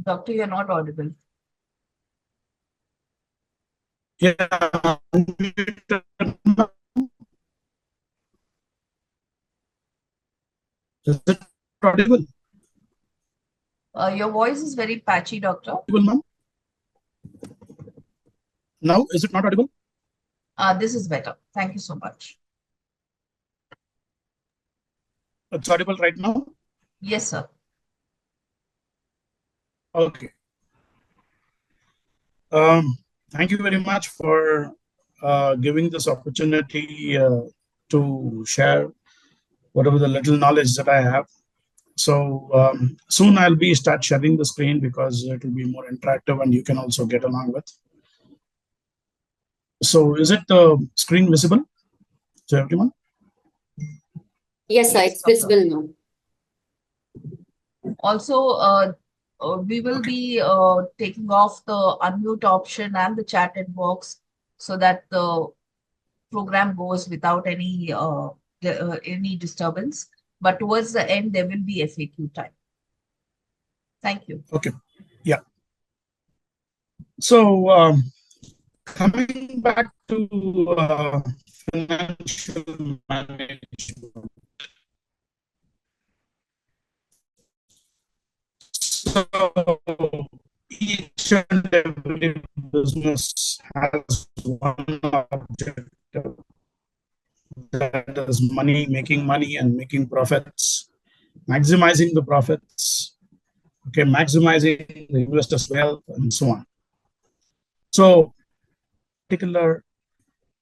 Doctor, you're not audible. Yeah. Is it audible? Your voice is very patchy, Doctor. Audible, ma'am? Now, is it not audible? This is better. Thank you so much. It's audible right now? Yes, sir. Okay. Um, Thank you very much for giving this opportunity to share whatever the little knowledge that I have. So soon I'll be start sharing the screen because it will be more interactive and you can also get along with. So is it the screen visible to everyone? Yes, sir, Yes, it's Doctor. visible now. Also, we will be taking off the unmute option and the chat box so that the program goes without any disturbance. But towards the end, there will be FAQ time. Thank you. Okay. Yeah. So coming back to financial management. So each and every business has one objective, that is money, making money and making profits, maximizing the profits, okay, maximizing the investor's wealth, and so on. So, particular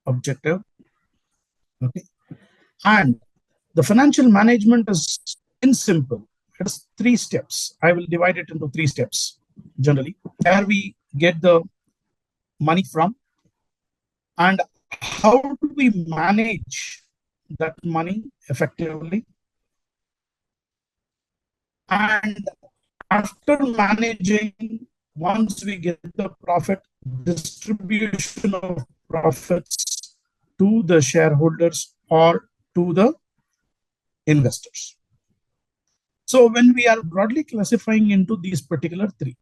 objective, okay, and the financial management is in simple. It is 3 steps. I will divide it into 3 steps generally. Where we get the money from, and how do we manage that money effectively, and after managing, once we get the profit, distribution of profits to the shareholders or to the investors. So when we are broadly classifying into these particular 3,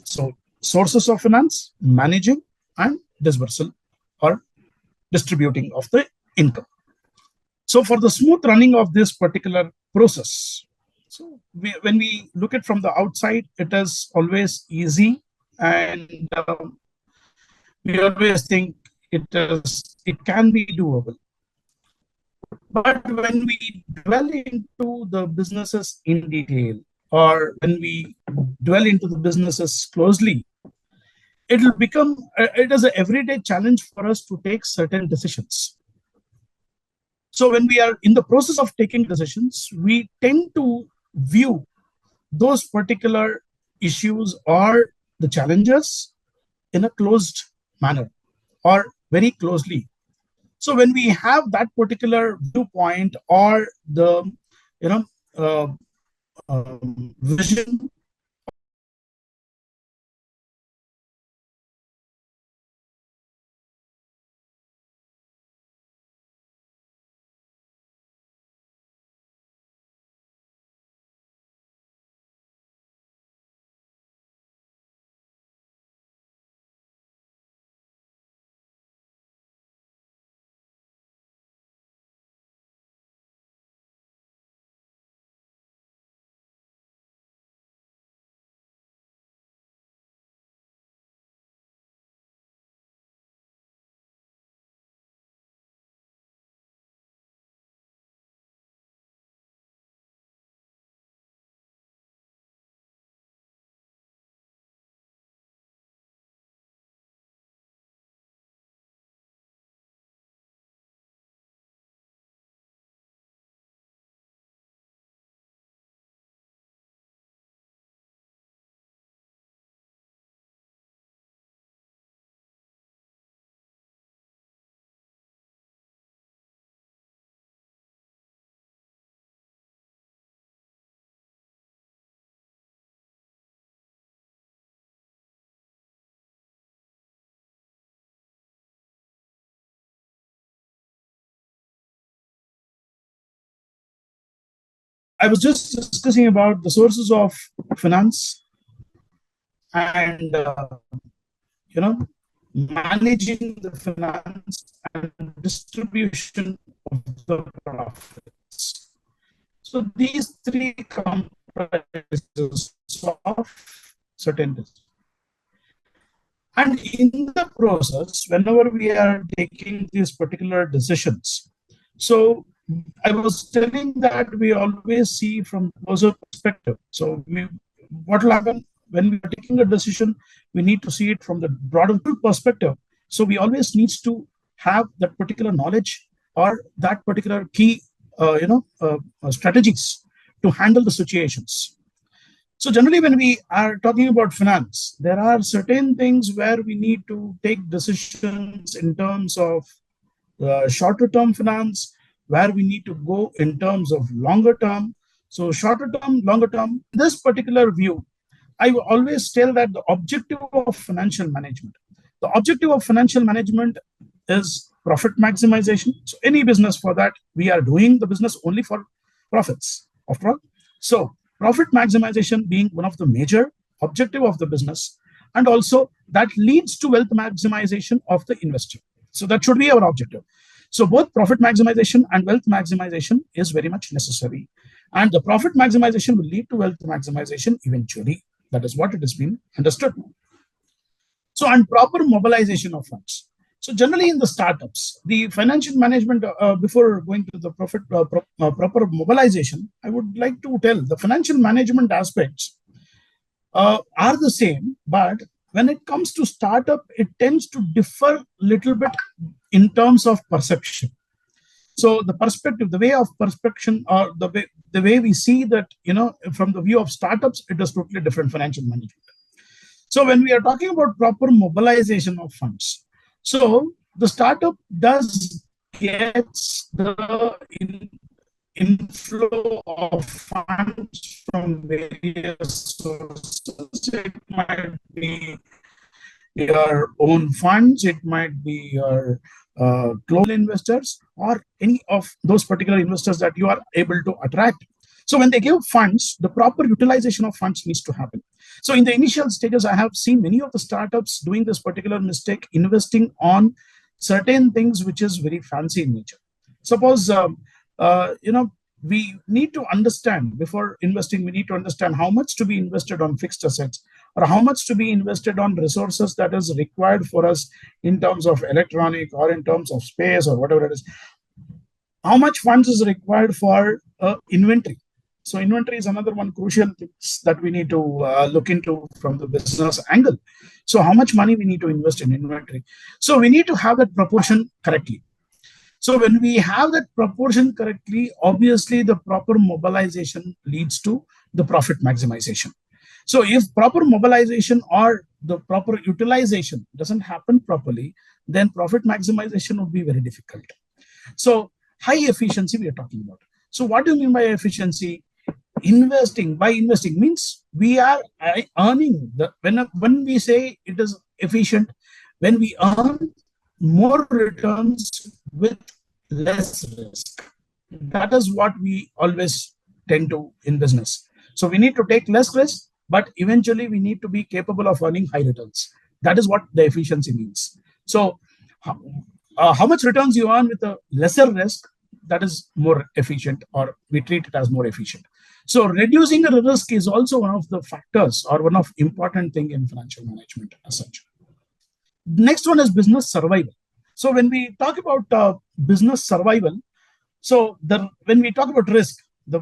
so sources of finance, managing, and dispersal or distributing of the income. So for the smooth running of this particular process, so when we look at from the outside, it is always easy, and we always think it can be doable. But when we dwell into the businesses in detail, or when we dwell into the businesses closely, it will become it is an everyday challenge for us to take certain decisions. So when we are in the process of taking decisions, we tend to view those particular issues or the challenges in a closed manner or very closely. So when we have that particular viewpoint or the you know uh, vision, I was just discussing about the sources of finance, and managing the finance and distribution of the profits. So these three comprises of certain decisions. And in the process, whenever we are taking these particular decisions, so I was telling that we always see from closer perspective. So what will happen when we are taking a decision? We need to see it from the broader perspective. So we always needs to have that particular knowledge or that particular key, strategies to handle the situations. So generally, when we are talking about finance, there are certain things where we need to take decisions in terms of shorter term finance, where we need to go in terms of longer term. So shorter term, longer term, this particular view, I will always tell that the objective of financial management, the objective of financial management is profit maximization. So any business, for that, we are doing the business only for profits, after all. So profit maximization being one of the major objective of the business, and also that leads to wealth maximization of the investor. So that should be our objective. So both profit maximization and wealth maximization is very much necessary. And the profit maximization will lead to wealth maximization eventually. That is what it has been understood. So, and proper mobilization of funds. So generally in the startups, the financial management, before going to the proper mobilization, I would like to tell the financial management aspects are the same, but when it comes to startup, it tends to differ a little bit in terms of perception. So the perspective, the way of perception, or the way we see that, from the view of startups, it is totally different financial management. So when we are talking about proper mobilization of funds, so the startup does gets the inflow of funds from various sources. It might be your own funds, it might be your global investors, or any of those particular investors that you are able to attract. So when they give funds, the proper utilization of funds needs to happen. So in the initial stages, I have seen many of the startups doing this particular mistake, investing on certain things which is very fancy in nature. Suppose, we need to understand, before investing, we need to understand how much to be invested on fixed assets, or how much to be invested on resources that is required for us in terms of electronic or in terms of space or whatever it is. How much funds is required for inventory? So inventory is another one crucial things that we need to look into from the business angle. So how much money we need to invest in inventory? So we need to have that proportion correctly. So when we have that proportion correctly, obviously the proper mobilization leads to the profit maximization. So if proper mobilization or the proper utilization doesn't happen properly, then profit maximization would be very difficult. So high efficiency we are talking about. So what do you mean by efficiency? By investing means we are earning when we say it is efficient, when we earn more returns with less risk. That is what we always tend to in business. So we need to take less risk, but eventually we need to be capable of earning high returns. That is what the efficiency means. So how much returns you earn with a lesser risk, that is more efficient, or we treat it as more efficient. So reducing the risk is also one of the factors or one of important thing in financial management as such. Next one is business survival. So when we talk about business survival, so when we talk about risk, the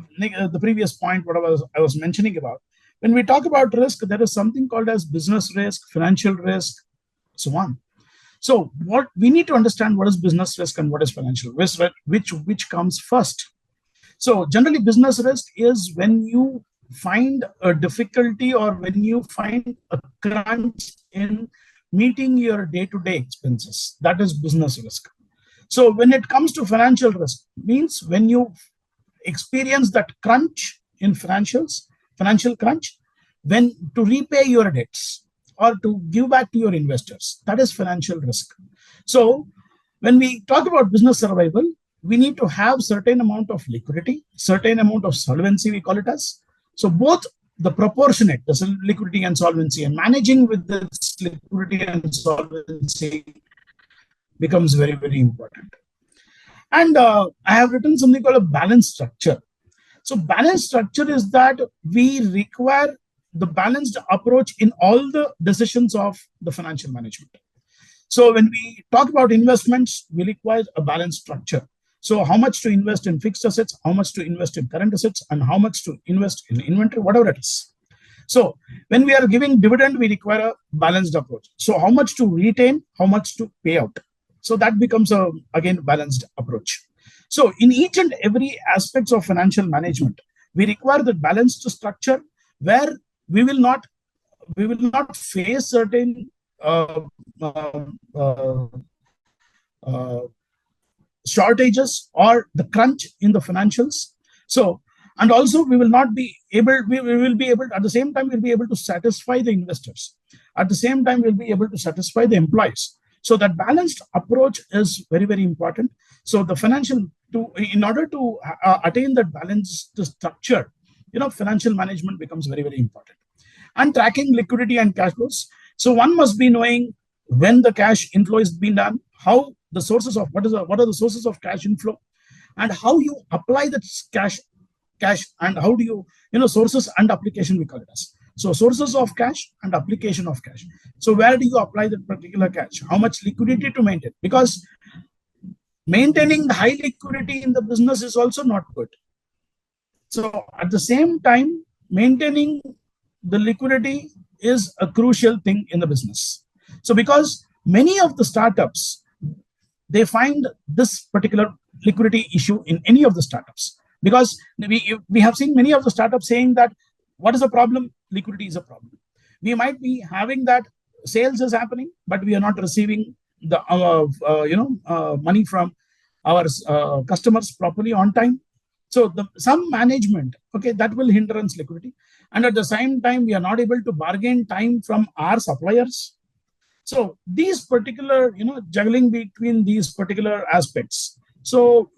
previous point what I was mentioning about, when we talk about risk, there is something called as business risk, financial risk, so on. So what we need to understand, what is business risk and what is financial risk, which comes first. So generally business risk is when you find a difficulty or when you find a crunch in meeting your day-to-day expenses. That is business risk. So when it comes to financial risk, means when you experience that crunch in financial crunch, when to repay your debts or to give back to your investors, that is financial risk. So when we talk about business survival, we need to have certain amount of liquidity, certain amount of solvency, we call it as. So both the proportionate, the liquidity and solvency, and managing with this liquidity and solvency becomes very, very important. And I have written something called a balance structure. So balance structure is that we require the balanced approach in all the decisions of the financial management. So when we talk about investments, we require a balanced structure. So how much to invest in fixed assets, how much to invest in current assets, and how much to invest in inventory, whatever it is. So when we are giving dividend, we require a balanced approach. So how much to retain, how much to pay out. So that becomes a, again, balanced approach. So in each and every aspects of financial management, we require the balanced structure where we will not face certain uh, uh, uh, uh, shortages or the crunch in the financials. So, and also we will not be able, we will be able, at the same time, we'll be able to satisfy the investors. At the same time, we'll be able to satisfy the employees. So that balanced approach is very, very important. So the financial, in order to attain that balanced structure, financial management becomes very, very important. And tracking liquidity and cash flows. So one must be knowing when the cash inflow is being done, how the sources of what are the sources of cash inflow, and how you apply that cash, and how do you sources and application, we call it as. So sources of cash and application of cash. So where do you apply that particular cash? How much liquidity to maintain? Because maintaining high liquidity in the business is also not good. So at the same time, maintaining the liquidity is a crucial thing in the business. So because many of the startups, they find this particular liquidity issue in any of the startups, because we have seen many of the startups saying that what is the problem? Liquidity is a problem. We might be having that sales is happening, but we are not receiving the money from our customers properly on time. So some management, okay, that will hindrance liquidity. And at the same time, we are not able to bargain time from our suppliers. So these particular, juggling between these particular aspects, so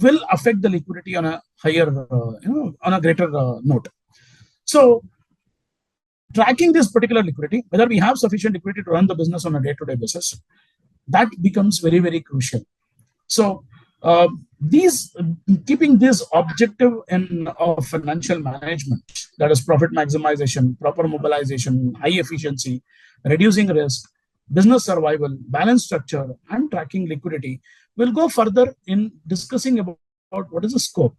will affect the liquidity on a higher, on a greater note. So tracking this particular liquidity, whether we have sufficient liquidity to run the business on a day-to-day basis, that becomes very, very crucial. So these keeping this objective in of financial management, that is profit maximization, proper mobilization, high efficiency, reducing risk, business survival, balance structure, and tracking liquidity, will go further in discussing about what is the scope.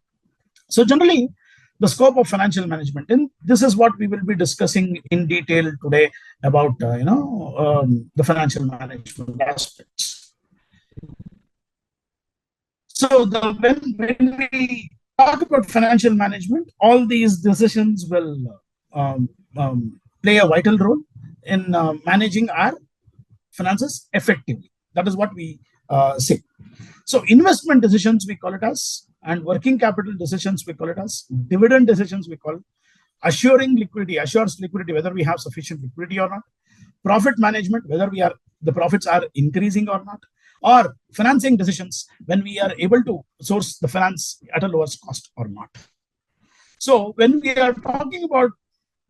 So generally, the scope of financial management, and this is what we will be discussing in detail today about the financial management aspects. So when we talk about financial management, all these decisions will play a vital role in managing our finances effectively. That is what we say. So investment decisions, we call it as, and working capital decisions, we call it as, dividend decisions, we call it, assuring liquidity, assures liquidity, whether we have sufficient liquidity or not, profit management, whether the profits are increasing or not, or financing decisions, when we are able to source the finance at a lowest cost or not. So when we are talking about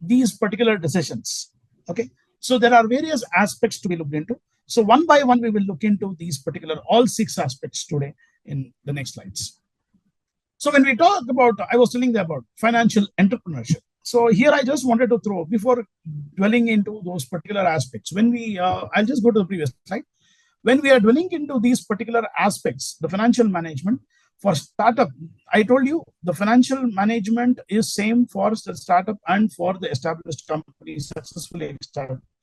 these particular decisions, okay, so there are various aspects to be looked into. So one by one, we will look into these particular, all 6 aspects today in the next slides. So when we talk about, I was telling you about financial entrepreneurship. So here I just wanted to throw, before dwelling into those particular aspects, when we, I'll just go to the previous slide. When we are dwelling into these particular aspects, the financial management for startup, I told you the financial management is same for the startup and for the established company, successfully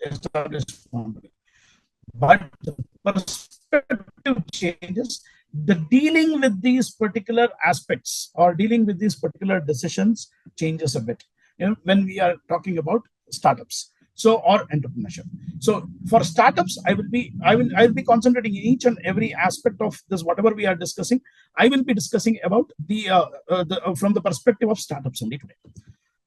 established company. But the perspective changes. The dealing with these particular aspects or dealing with these particular decisions changes a bit, when we are talking about startups, so, or entrepreneurship. So for startups, I will be concentrating in each and every aspect of this, whatever we are discussing. I will be discussing about from the perspective of startups only today.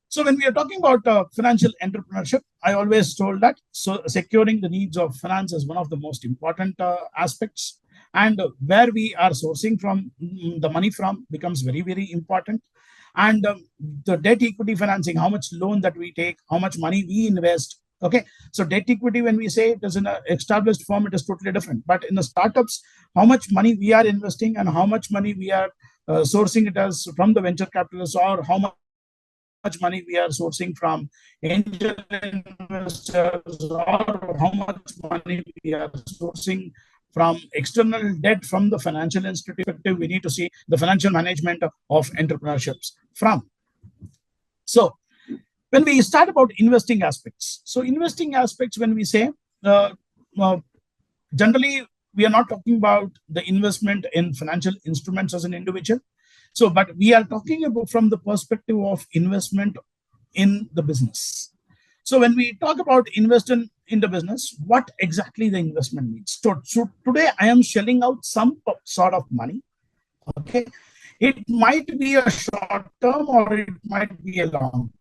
So when we are talking about financial entrepreneurship, I always told that securing the needs of finance is one of the most important aspects, and where we are sourcing from the money from becomes very, very important. and the debt equity financing, how much loan that we take, how much money we invest. Okay, so debt equity, when we say it is in an established firm, it is totally different. But in the startups, how much money we are investing and how much money we are sourcing it as from the venture capitalists, or how much money we are sourcing from angel investors, or how much money we are sourcing from external debt from the financial institute perspective, we need to see the financial management of entrepreneurships from. So when we start about investing aspects, so investing aspects, when we say, uh, uh, generally we are not talking about the investment in financial instruments as an individual. So but we are talking about from the perspective of investment in the business. So when we talk about investment in the business, what exactly the investment means. So today I am shelling out some sort of money. Okay, it might be a short term or it might be a long term.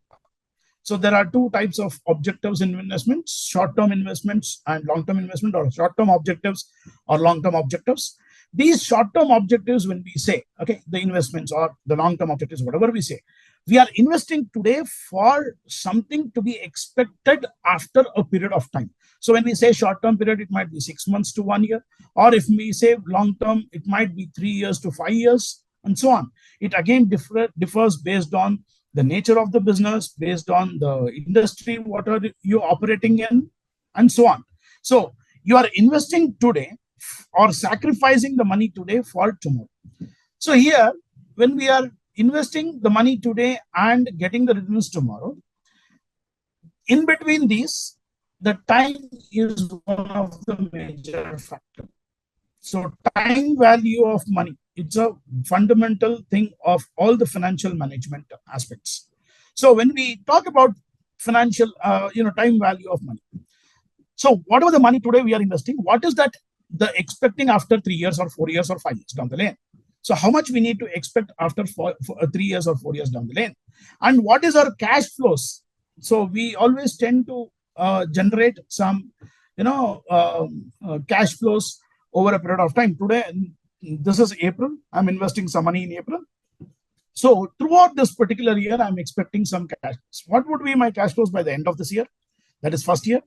So there are two types of objectives in investments: short-term investments and long-term investment, or short-term objectives or long-term objectives. These short-term objectives, when we say, okay, the investments or the long-term objectives, whatever we say, we are investing today for something to be expected after a period of time. So when we say short-term period, it might be 6 months to 1 year, or if we say long-term, it might be 3 years to 5 years, and so on. It again differs based on the nature of the business, based on the industry, what are you operating in, and so on. So you are investing today or sacrificing the money today for tomorrow. So here, when we are investing the money today and getting the returns tomorrow, in between these, the time is one of the major factors. So time value of money, it's a fundamental thing of all the financial management aspects. So when we talk about financial, time value of money. So whatever the money today we are investing, what is that the expecting after 3 years or 4 years or 5 years down the lane? So how much we need to expect after 3 years or 4 years down the lane? And what is our cash flows? So we always tend to generate some, cash flows over a period of time. Today, this is April. I'm investing some money in April. So throughout this particular year, I'm expecting some cash. What would be my cash flows by the end of this year? That is first year.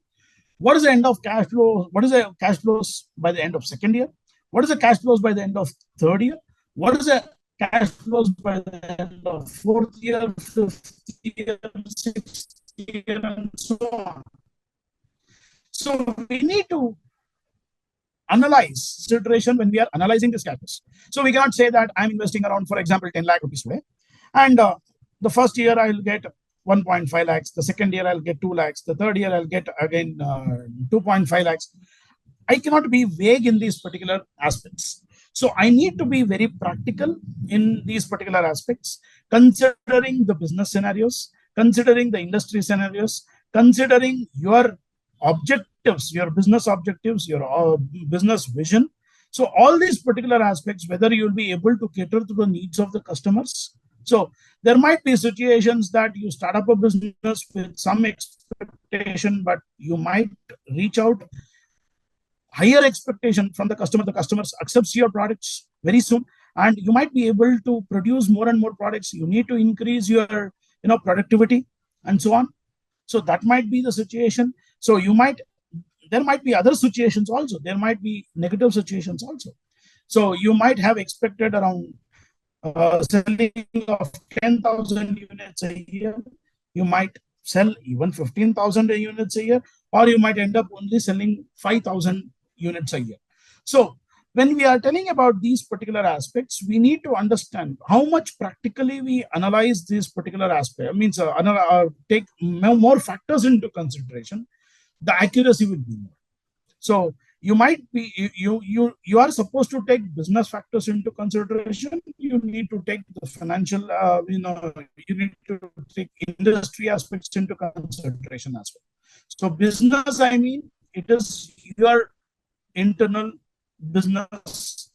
What is the end of cash flow? What is the cash flows by the end of second year? What is the cash flows by the end of third year? What is the cash flows by the end of fourth year, fifth year, sixth year, and so on? So we need to analyze situation when we are analyzing this cash flows. So we cannot say that I'm investing around, for example, 10 lakh rupees today, and the first year I'll get 1.5 lakhs, the second year I'll get 2 lakhs, the third year I'll get again 2.5 lakhs. I cannot be vague in these particular aspects. So I need to be very practical in these particular aspects, considering the business scenarios, considering the industry scenarios, considering your objectives, your business objectives, your business vision. So all these particular aspects, whether you'll be able to cater to the needs of the customers. So there might be situations that you start up a business with some expectation, but you might reach out higher expectation from the customer. The customers accepts your products very soon, and you might be able to produce more and more products. You need to increase your productivity and so on. So that might be the situation. So there might be other situations also. There might be negative situations also. So you might have expected around selling of 10,000 units a year. You might sell even 15,000 units a year, or you might end up only selling 5,000 units a year. So when we are telling about these particular aspects, we need to understand how much practically we analyze this particular aspect. It means take more factors into consideration, the accuracy will be more. So you might be you are supposed to take business factors into consideration. You need to take the financial, you need to take industry aspects into consideration as well. So business, I mean, it is your internal business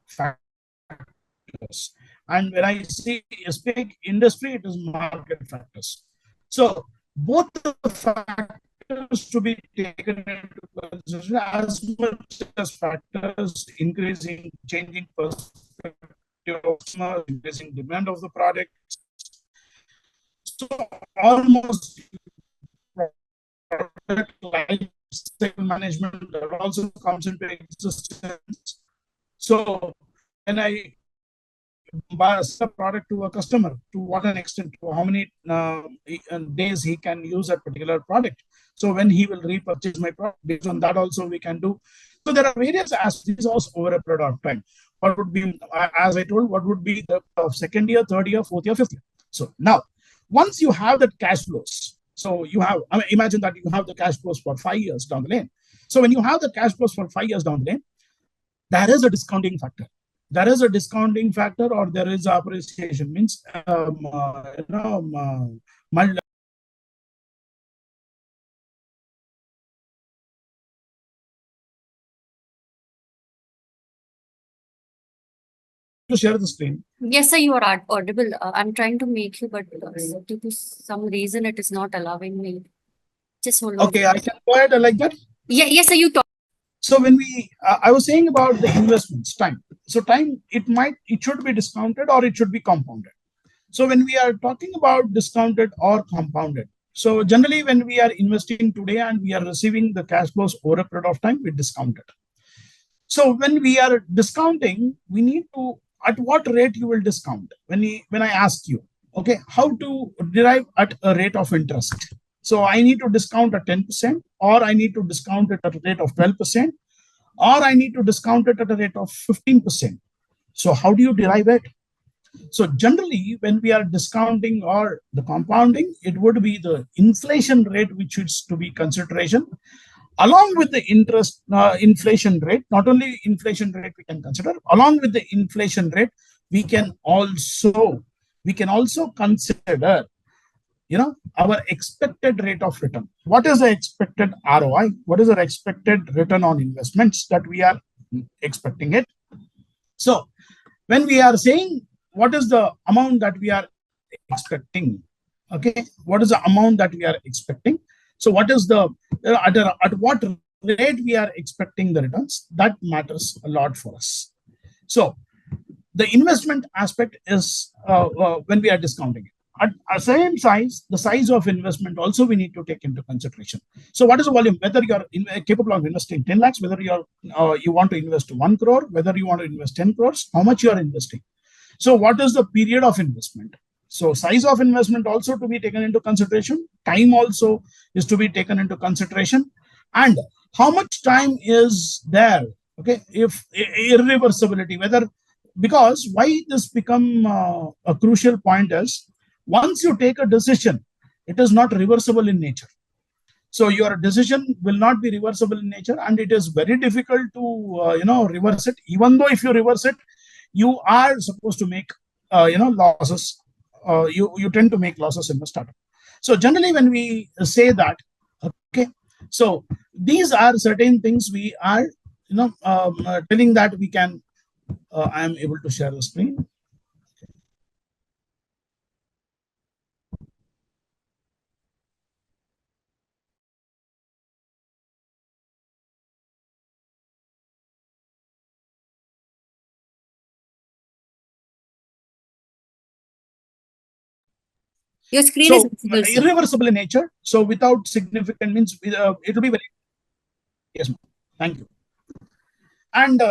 factors. And when I say speak industry, it is market factors. So both the factors to be taken into consideration as much as factors increasing, changing perspective of customers, increasing demand of the product, almost product life cycle management that also comes into existence. So when I sell a product to a customer, to what an extent, to how many days he can use that particular product. So when he will repurchase my product, based on that also we can do. So there are various aspects also over a period of time. What would be, as I told, what would be the second year, third year, fourth year, fifth year. So now, once you have that cash flows, so you have, I mean, imagine that you have the cash flows for 5 years down the lane. So when you have the cash flows for 5 years down the lane, there is a discounting factor. There is a discounting factor, or there is appreciation. Means, to share the screen. Yes, sir, you are audible. I'm trying to make you, but due to some reason, it is not allowing me. Just hold on. Okay, I can go ahead like that. Yeah, yes, sir, you talk. So when I was saying about the investments, time. So time, it should be discounted or it should be compounded. So when we are talking about discounted or compounded, so generally when we are investing today and we are receiving the cash flows over a period of time, we discount it. So when we are discounting, we need to, at what rate you will discount? When I ask you, okay, how to derive at a rate of interest? So I need to discount at 10%, or I need to discount it at a rate of 12%, or I need to discount it at a rate of 15%. So how do you derive it? So generally, when we are discounting or the compounding, it would be the inflation rate which is to be consideration, along with the inflation rate. Not only inflation rate we can consider, along with the inflation rate, we can also consider, our expected rate of return. What is the expected ROI? What is our expected return on investments that we are expecting it? So when we are saying what is the amount that we are expecting, okay, what is the amount that we are expecting? So what is the, at what rate we are expecting the returns, that matters a lot for us. So the investment aspect is when we are discounting it. At the same size, the size of investment also we need to take into consideration. So what is the volume? Whether you are capable of investing 10 lakhs, whether you want to invest 1 crore, whether you want to invest 10 crores, how much you are investing. So what is the period of investment? So size of investment also to be taken into consideration. Time also is to be taken into consideration. And how much time is there? Okay, if irreversibility, whether, because why this become a crucial point is, once you take a decision, it is not reversible in nature. So your decision will not be reversible in nature, and it is very difficult to reverse it. Even though if you reverse it, you are supposed to make losses. You tend to make losses in the startup. So generally, when we say that, okay, so these are certain things we are telling that we can. I am able to share the screen. Your screen is So visible, sir. irreversible in nature. So without significant means it will be very. Yes, thank you. And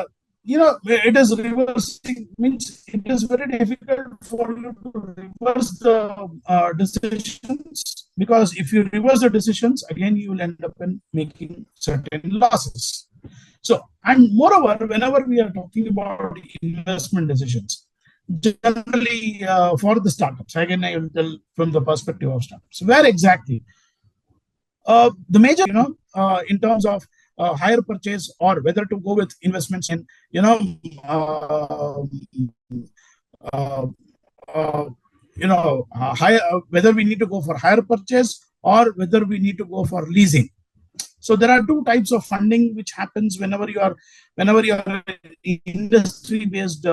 it is reversing means it is very difficult for you to reverse the decisions, because if you reverse the decisions again, you will end up in making certain losses. So, and moreover, whenever we are talking about investment decisions, generally for the startups, again I will tell from the perspective of startups, where exactly the major, in terms of higher purchase, or whether to go with investments in, uh, uh, higher, whether we need to go for higher purchase or whether we need to go for leasing. So there are two types of funding which happens whenever you are industry based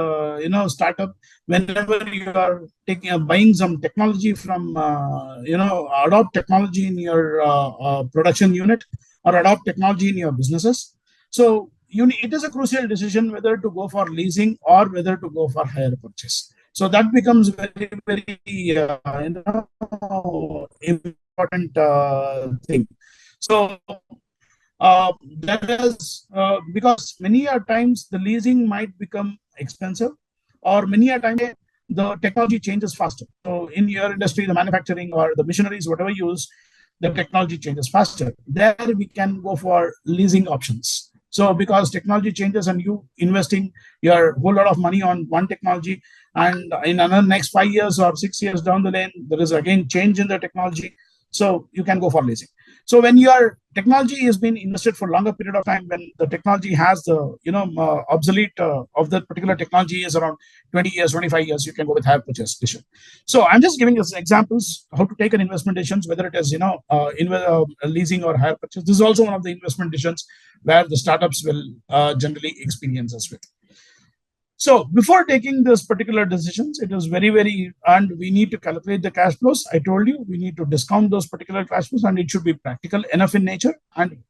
startup. Whenever you are taking buying some technology from adopt technology in your production unit, or adopt technology in your businesses. So it is a crucial decision whether to go for leasing or whether to go for higher purchase. So that becomes very, very important thing. So that is because many a times the leasing might become expensive, or many a time the technology changes faster. So in your industry, the manufacturing or the machineries, whatever you use, the technology changes faster. There we can go for leasing options. So because technology changes and you investing your whole lot of money on one technology, and in another next 5 years or 6 years down the lane, there is again change in the technology. So you can go for leasing. So when your technology has been invested for a longer period of time, when the technology has the obsolete of that particular technology is around 20 years, 25 years, you can go with higher purchase decision. So I'm just giving you examples how to take an investment decisions, whether it is leasing or higher purchase. This is also one of the investment decisions where the startups will generally experience as well. So before taking this particular decisions, it is very, very, and we need to calculate the cash flows. I told you we need to discount those particular cash flows, and it should be practical enough in nature. And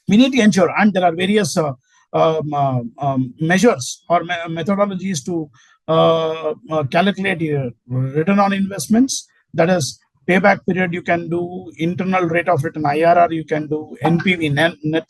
we need to ensure, and there are various measures or methodologies to calculate your return on investments. That is payback period. You can do internal rate of return (IRR). You can do NPV, net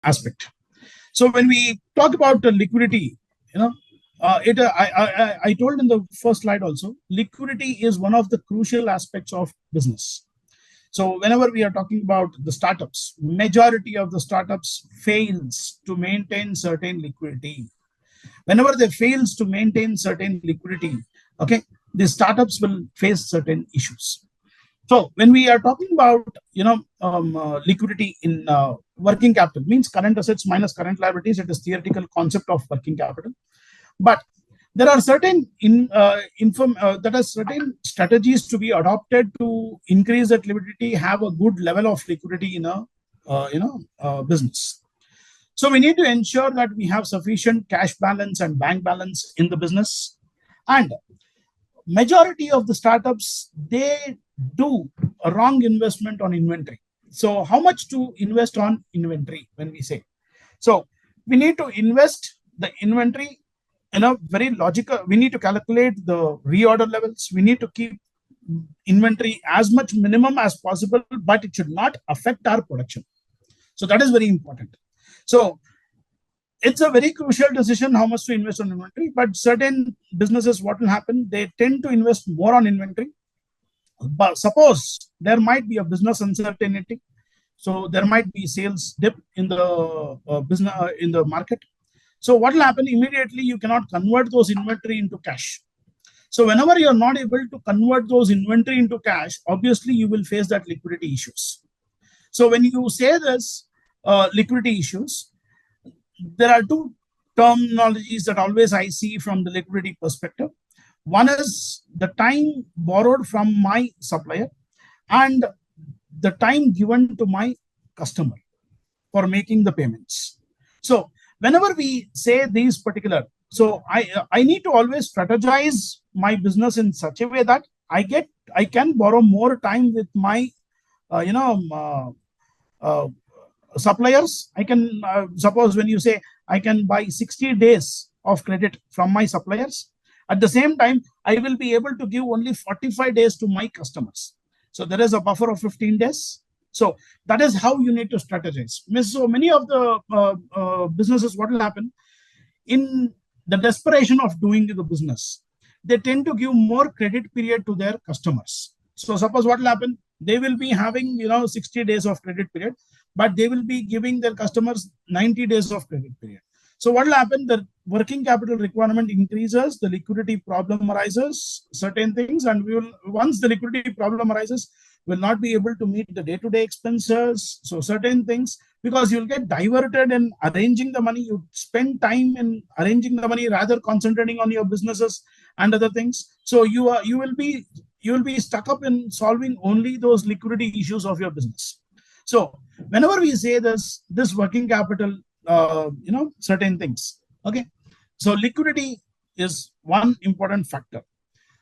aspect. So when we talk about liquidity, you know, I told in the first slide also, liquidity is one of the crucial aspects of business. So whenever we are talking about the startups, majority of the startups fails to maintain certain liquidity. Whenever they fails to maintain certain liquidity, okay, the startups will face certain issues. So when we are talking about liquidity in working capital, means current assets minus current liabilities. It is theoretical concept of working capital, but there are certain that are certain strategies to be adopted to increase that liquidity, have a good level of liquidity in a business. So we need to ensure that we have sufficient cash balance and bank balance in the business, and majority of the startups, they do a wrong investment on inventory. So how much to invest on inventory when we say? So we need to invest the inventory in a very logical. We need to calculate the reorder levels. We need to keep inventory as much minimum as possible, but it should not affect our production. So that is very important. So it's a very crucial decision how much to invest on inventory. But certain businesses, what will happen? They tend to invest more on inventory. But suppose there might be a business uncertainty, so there might be sales dip in the business in the market. So what will happen? Immediately you cannot convert those inventory into cash. So whenever you are not able to convert those inventory into cash, obviously you will face that liquidity issues. So when you say this liquidity issues, there are two terminologies that always I see from the liquidity perspective. One is the time borrowed from my supplier and the time given to my customer for making the payments. So whenever we say these particular, so I need to always strategize my business in such a way that I can borrow more time with my suppliers. I can suppose when you say I can buy 60 days of credit from my suppliers, at the same time I will be able to give only 45 days to my customers. So there is a buffer of 15 days. So that is how you need to strategize. So many of the businesses, what will happen in the desperation of doing the business, they tend to give more credit period to their customers. So suppose what will happen, they will be having 60 days of credit period, but they will be giving their customers 90 days of credit period. So what will happen? The working capital requirement increases, the liquidity problem arises, certain things, and we will, once the liquidity problem arises, will not be able to meet the day-to-day expenses. So certain things, because you'll get diverted in arranging the money, you spend time in arranging the money rather concentrating on your businesses and other things. So you will be stuck up in solving only those liquidity issues of your business. So whenever we say this working capital, certain things. Okay, so liquidity is one important factor.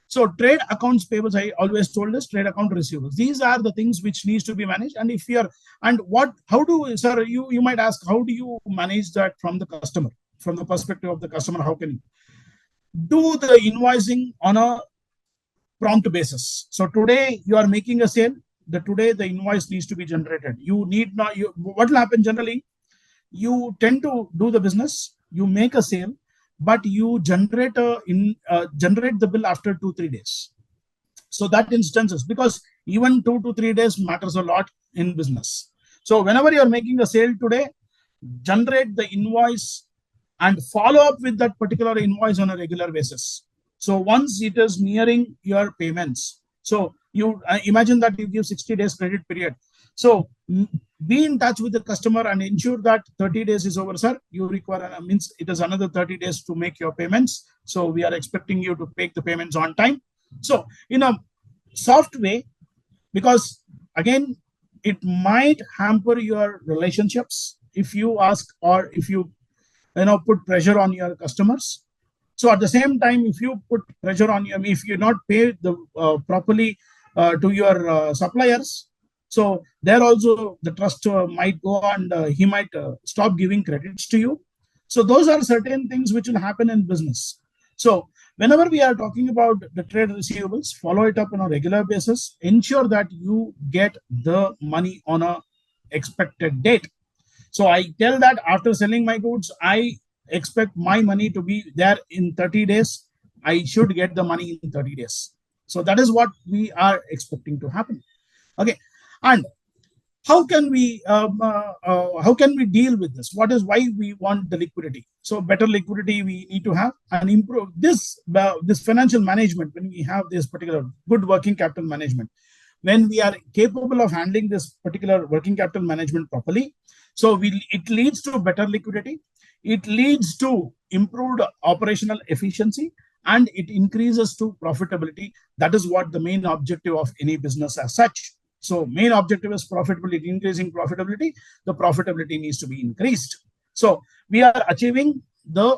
So trade accounts payables, I always told us, trade account receivables. These are the things which needs to be managed. And if you're, and what, how do, sir, you might ask, how do you manage that from the customer, from the perspective of the customer? How can you do the invoicing on a prompt basis? So today you are making a sale. Today the invoice needs to be generated. You need not. What will happen generally? You tend to do the business. You make a sale, but you generate generate the bill after 2-3 days. So that instances, because even 2 to 3 days matters a lot in business. So whenever you are making a sale today, generate the invoice and follow up with that particular invoice on a regular basis. So once it is nearing your payments, so you imagine that you give 60 days credit period. So be in touch with the customer and ensure that 30 days is over, sir. You require, means it is another 30 days to make your payments. So we are expecting you to make the payments on time. So in a soft way, because again, it might hamper your relationships if you ask, or if you put pressure on your customers. So at the same time, if you put pressure on your, if you not pay the properly to your suppliers, so there also the trust might go, and he might stop giving credits to you. So those are certain things which will happen in business. So whenever we are talking about the trade receivables, follow it up on a regular basis. Ensure that you get the money on a expected date. So I tell that after selling my goods, I expect my money to be there in 30 days. I should get the money in 30 days. So that is what we are expecting to happen. Okay, and how can we deal with this? What is why we want the liquidity? So better liquidity we need to have, and improve this financial management. When we have this particular good working capital management, when we are capable of handling this particular working capital management properly, so it leads to better liquidity, it leads to improved operational efficiency, and it increases to profitability. That is what the main objective of any business as such. So main objective is profitability, increasing profitability. The profitability needs to be increased. So we are achieving the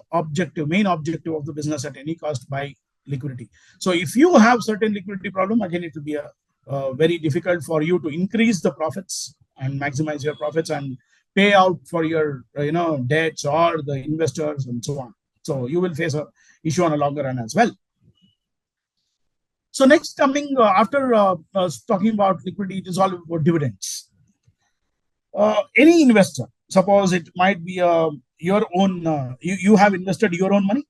main objective of the business at any cost by liquidity. So if you have certain liquidity problem, again, it will be very difficult for you to increase the profits and maximize your profits and pay out for your debts or the investors and so on. So you will face a issue on a longer run as well. So next, coming after talking about liquidity, it is all about dividends. Any investor, suppose it might be your own, you have invested your own money,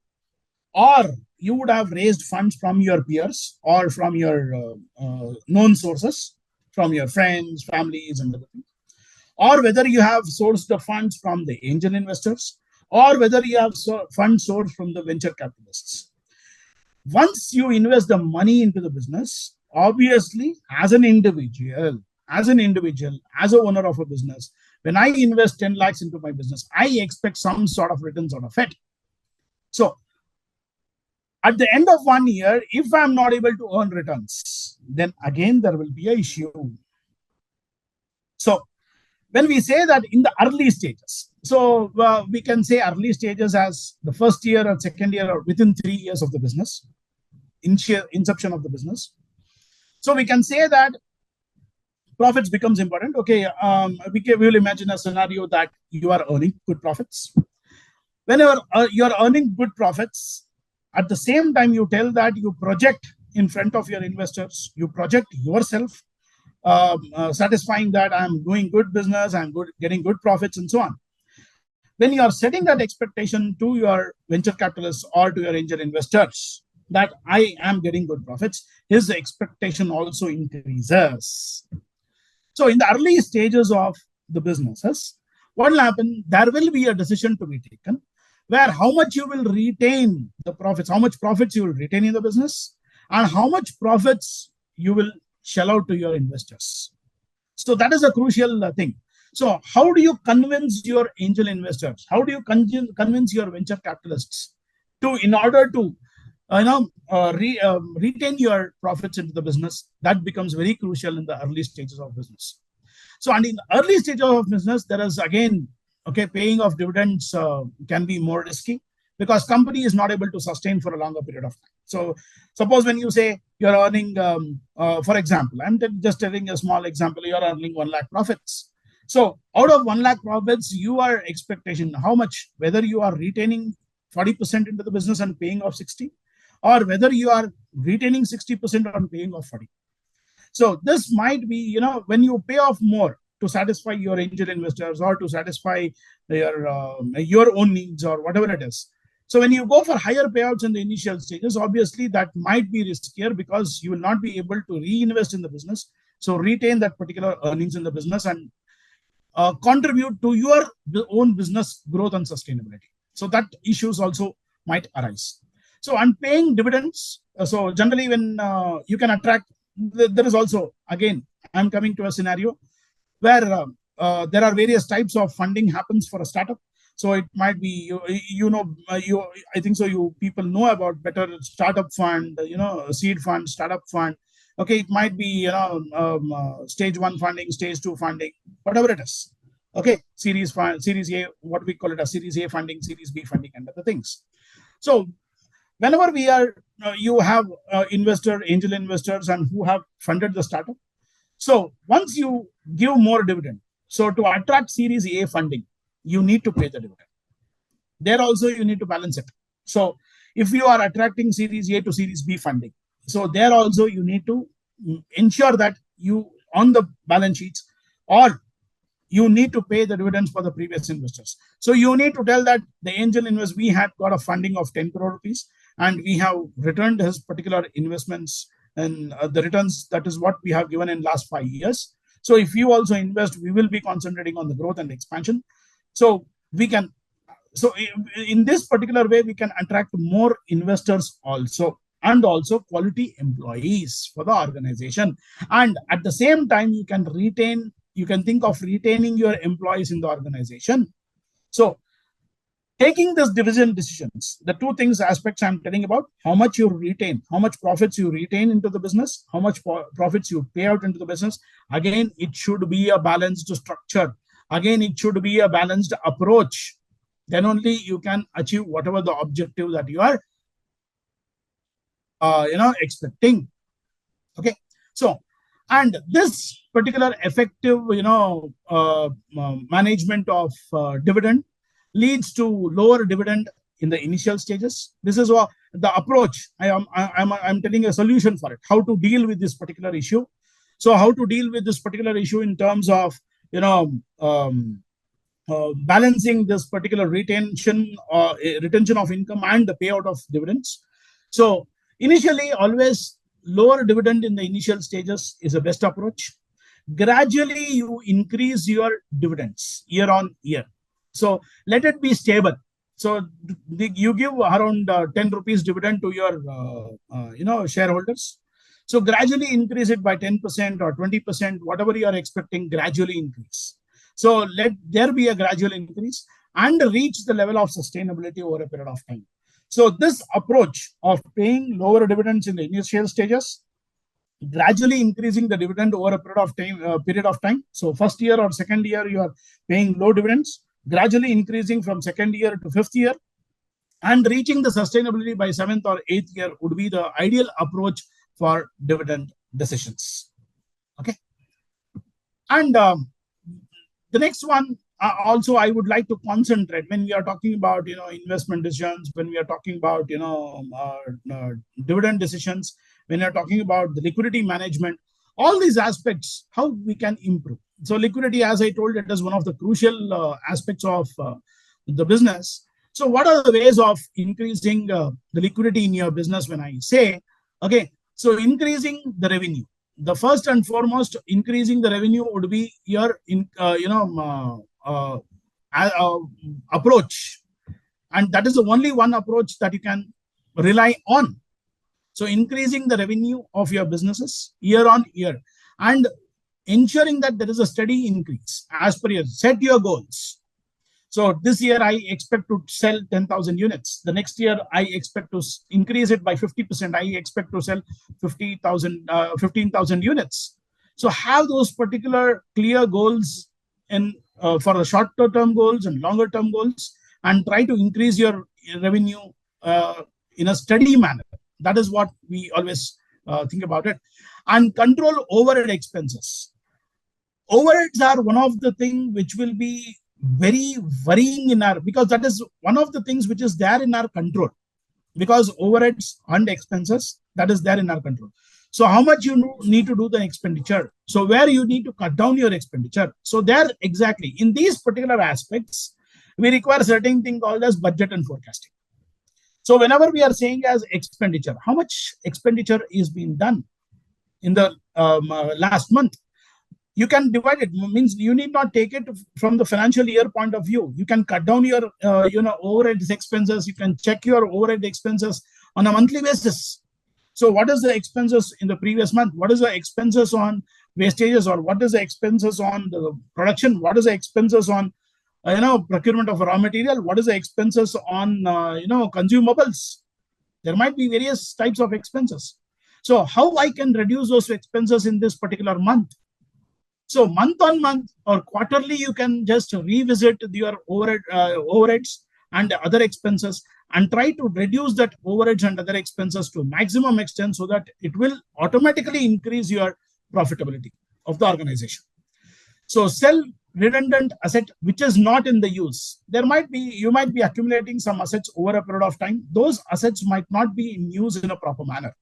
or you would have raised funds from your peers or from your known sources, from your friends, families, and everything, or whether you have sourced the funds from the angel investors, or whether you have funds sourced from the venture capitalists. Once you invest the money into the business, obviously, as an individual, as an owner of a business, when I invest 10 lakhs into my business, I expect some sort of returns out of it. So at the end of 1 year, if I'm not able to earn returns, then again, there will be an issue. So when we say that in the early stages, so we can say early stages as the first year or second year or within 3 years of the business, inception of the business. So we can say that profits becomes important. Okay, we will imagine a scenario that you are earning good profits. Whenever you're earning good profits, at the same time you tell that you project in front of your investors, you project yourself, satisfying that I'm doing good business, I'm getting good profits, and so on. When you are setting that expectation to your venture capitalists or to your angel investors that I am getting good profits, his expectation also increases. So in the early stages of the businesses, what will happen? There will be a decision to be taken where how much you will retain the profits, how much profits you will retain in the business, and how much profits you will shell out to your investors. So that is a crucial thing. So how do you convince your angel investors? How do you convince your venture capitalists to, in order to retain your profits into the business? That becomes very crucial in the early stages of business. So, and in the early stages of business, there is again, okay, paying of dividends can be more risky because company is not able to sustain for a longer period of time. So, suppose when you say you're earning, for example, I'm just telling a small example, you're earning 1 lakh profits. So, out of 1 lakh profits, you are expectation how much, whether you are retaining 40% into the business and paying off 60, or whether you are retaining 60% and paying off 40. So this might be, when you pay off more to satisfy your angel investors or to satisfy your own needs or whatever it is. So when you go for higher payouts in the initial stages, obviously that might be riskier because you will not be able to reinvest in the business. So retain that particular earnings in the business and contribute to your own business growth and sustainability. So that issues also might arise. So on paying dividends, so generally when you can attract, there is also, again, I'm coming to a scenario where there are various types of funding happens for a startup. So it might be, I think so you people know about better startup fund, seed fund, startup fund. Okay, it might be, stage 1 funding, stage 2 funding, whatever it is. Okay, series fund, series A, what we call it a series A funding, series B funding, and other things. So whenever we are, you have angel investors and who have funded the startup. So once you give more dividend, so to attract series A funding, you need to pay the dividend. There also you need to balance it. So if you are attracting series A to series B funding, so there also you need to ensure that you on the balance sheets, or you need to pay the dividends for the previous investors. So you need to tell that the angel investors, we had got a funding of 10 crore rupees and we have returned his particular investments and the returns, that is what we have given in last 5 years. So if you also invest, we will be concentrating on the growth and expansion. So we can, so in this particular way, we can attract more investors also, and also quality employees for the organization. And at the same time, you can think of retaining your employees in the organization. So taking this division decisions, the two things aspects I'm telling about, how much you retain, how much profits you retain into the business, how much profits you pay out into the business. Again, it should be a balanced structure. Again, it should be a balanced approach. Then only you can achieve whatever the objective that you are expecting. Okay, so and this particular effective management of dividend leads to lower dividend in the initial stages. This is what the approach I'm telling a solution for it, how to deal with this particular issue. So how to deal with this particular issue in terms of balancing this particular retention of income and the payout of dividends. So initially, always lower dividend in the initial stages is the best approach. Gradually, you increase your dividends year on year. So let it be stable. So you give around 10 rupees dividend to your shareholders. So gradually increase it by 10% or 20%, whatever you are expecting, gradually increase. So let there be a gradual increase and reach the level of sustainability over a period of time. So this approach of paying lower dividends in the initial stages, gradually increasing the dividend over a period of time. So first year or second year, you are paying low dividends, gradually increasing from second year to fifth year, and reaching the sustainability by 7th or 8th year would be the ideal approach for dividend decisions. Okay. And the next one, also I would like to concentrate when we are talking about investment decisions, when we are talking about dividend decisions, when we are talking about the liquidity management, all these aspects, how we can improve. So liquidity, as I told, it is one of the crucial aspects of the business. So what are the ways of increasing the liquidity in your business? When I say, okay, so increasing the revenue, the first and foremost, increasing the revenue would be your approach. And that is the only one approach that you can rely on. So increasing the revenue of your businesses year on year and ensuring that there is a steady increase as per your set your goals. So this year I expect to sell 10,000 units. The next year I expect to increase it by 50%. I expect to sell 15,000 units. So have those particular clear goals in for the shorter term goals and longer term goals, and try to increase your revenue in a steady manner. That is what we always think about it. And control overhead expenses. Overheads are one of the things which will be very worrying in our, because that is one of the things which is there in our control, because overheads and expenses, that is there in our control. So how much you need to do the expenditure, so where you need to cut down your expenditure. So there, exactly in these particular aspects, we require certain thing called as budget and forecasting. So whenever we are saying as expenditure, how much expenditure is being done in the last month, you can divide it. Means you need not take it from the financial year point of view. You can cut down your overhead expenses. You can check your overhead expenses on a monthly basis. So what is the expenses in the previous month? What is the expenses on wastages, or what is the expenses on the production? What is the expenses on procurement of raw material? What is the expenses on consumables? There might be various types of expenses. So how I can reduce those expenses in this particular month? So month on month or quarterly, you can just revisit your overheads and other expenses and try to reduce that overheads and other expenses to maximum extent, so that it will automatically increase your profitability of the organization. So sell redundant asset which is not in the use. You might be accumulating some assets over a period of time. Those assets might not be in use in a proper manner.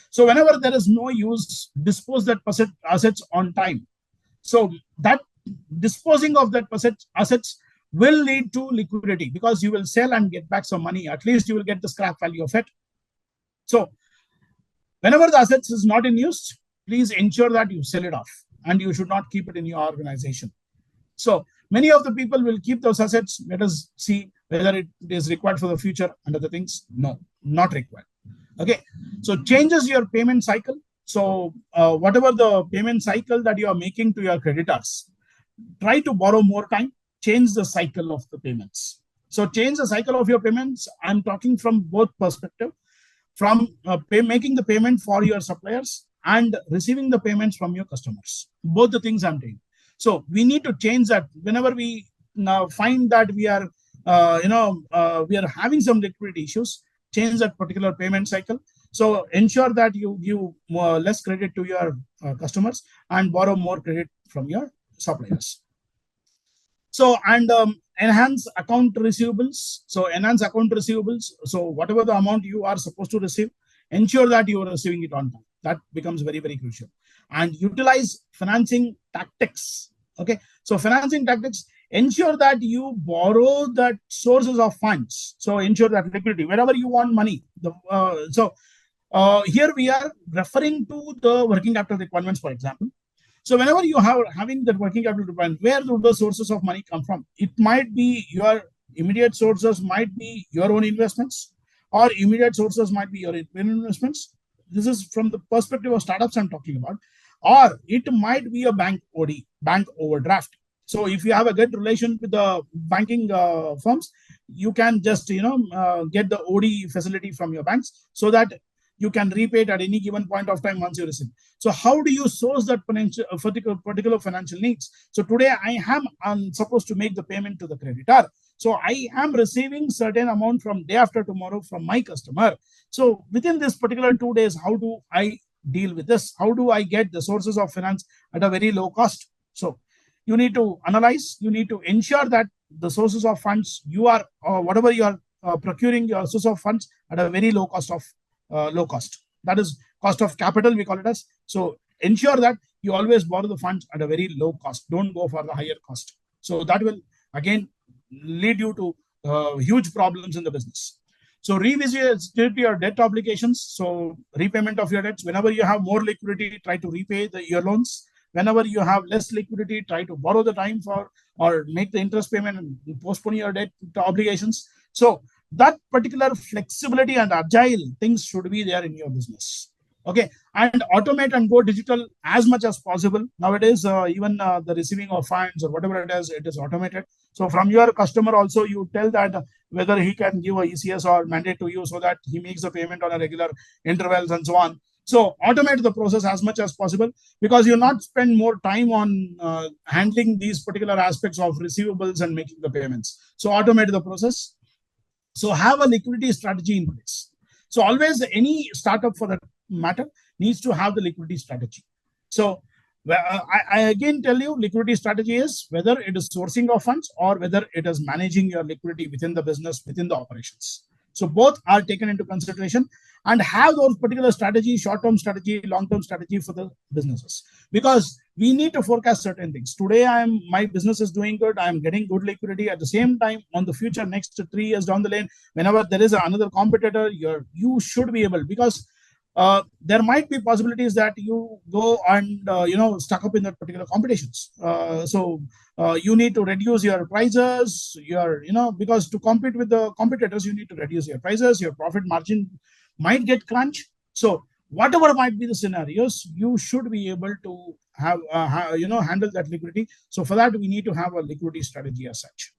So whenever there is no use, dispose that assets on time. So that disposing of that assets will lead to liquidity, because you will sell and get back some money. At least you will get the scrap value of it. So whenever the assets is not in use, please ensure that you sell it off, and you should not keep it in your organization. So many of the people will keep those assets. Let us see whether it is required for the future and other things. No, not required. Okay. So changes your payment cycle. So whatever the payment cycle that you are making to your creditors, try to borrow more time, change the cycle of the payments. So change the cycle of your payments. I'm talking from both perspective, from making the payment for your suppliers and receiving the payments from your customers. Both the things I'm doing. So we need to change that. Whenever we now find that we are, we are having some liquidity issues, change that particular payment cycle. So ensure that you give less credit to your customers and borrow more credit from your suppliers. So, and enhance account receivables. So enhance account receivables. So whatever the amount you are supposed to receive, ensure that you are receiving it on time. That becomes very, very crucial. And utilize financing tactics. Okay. So financing tactics, ensure that you borrow that sources of funds. So ensure that liquidity, wherever you want money. Here we are referring to the working capital requirements, for example. So whenever you have having that working capital requirement, where do the sources of money come from? It might be your immediate sources, might be your own investments, or immediate sources might be your investments. This is from the perspective of startups I'm talking about. Or it might be a bank OD, bank overdraft. So if you have a good relation with the banking firms, you can just get the OD facility from your banks, so that you can repay it at any given point of time once you receive. So how do you source that particular financial needs? So today I'm supposed to make the payment to the creditor. So I am receiving certain amount from day after tomorrow from my customer. So within this particular 2 days, how do I deal with this? How do I get the sources of finance at a very low cost? So you need to analyze, you need to ensure that the sources of funds you are, whatever you are procuring your source of funds at a very low cost. That is cost of capital, we call it as. So ensure that you always borrow the funds at a very low cost. Don't go for the higher cost. So that will again lead you to huge problems in the business. So revisit your debt obligations. So repayment of your debts. Whenever you have more liquidity, try to repay your loans. Whenever you have less liquidity, try to borrow the time for or make the interest payment and postpone your debt obligations. So that particular flexibility and agile things should be there in your business. Okay, and automate and go digital as much as possible. Nowadays, even the receiving of funds or whatever it is automated. So from your customer also, you tell that whether he can give a ECS or mandate to you so that he makes the payment on a regular intervals and so on. So automate the process as much as possible, because you'll not spend more time on handling these particular aspects of receivables and making the payments. So automate the process. So have a liquidity strategy in place. So always any startup for that matter needs to have the liquidity strategy. So I again tell you, liquidity strategy is whether it is sourcing of funds or whether it is managing your liquidity within the business, within the operations. So both are taken into consideration, and have those particular strategy, short-term strategy, long-term strategy for the businesses, because we need to forecast certain things. Today, my business is doing good. I'm getting good liquidity. At the same time, on the future, next 3 years down the lane, whenever there is another competitor, you should be able, because there might be possibilities that you go and stuck up in that particular competitions. So you need to reduce your prices. Because to compete with the competitors, you need to reduce your prices. Your profit margin might get crunch. So whatever might be the scenarios, you should be able to have handle that liquidity. So for that, we need to have a liquidity strategy as such.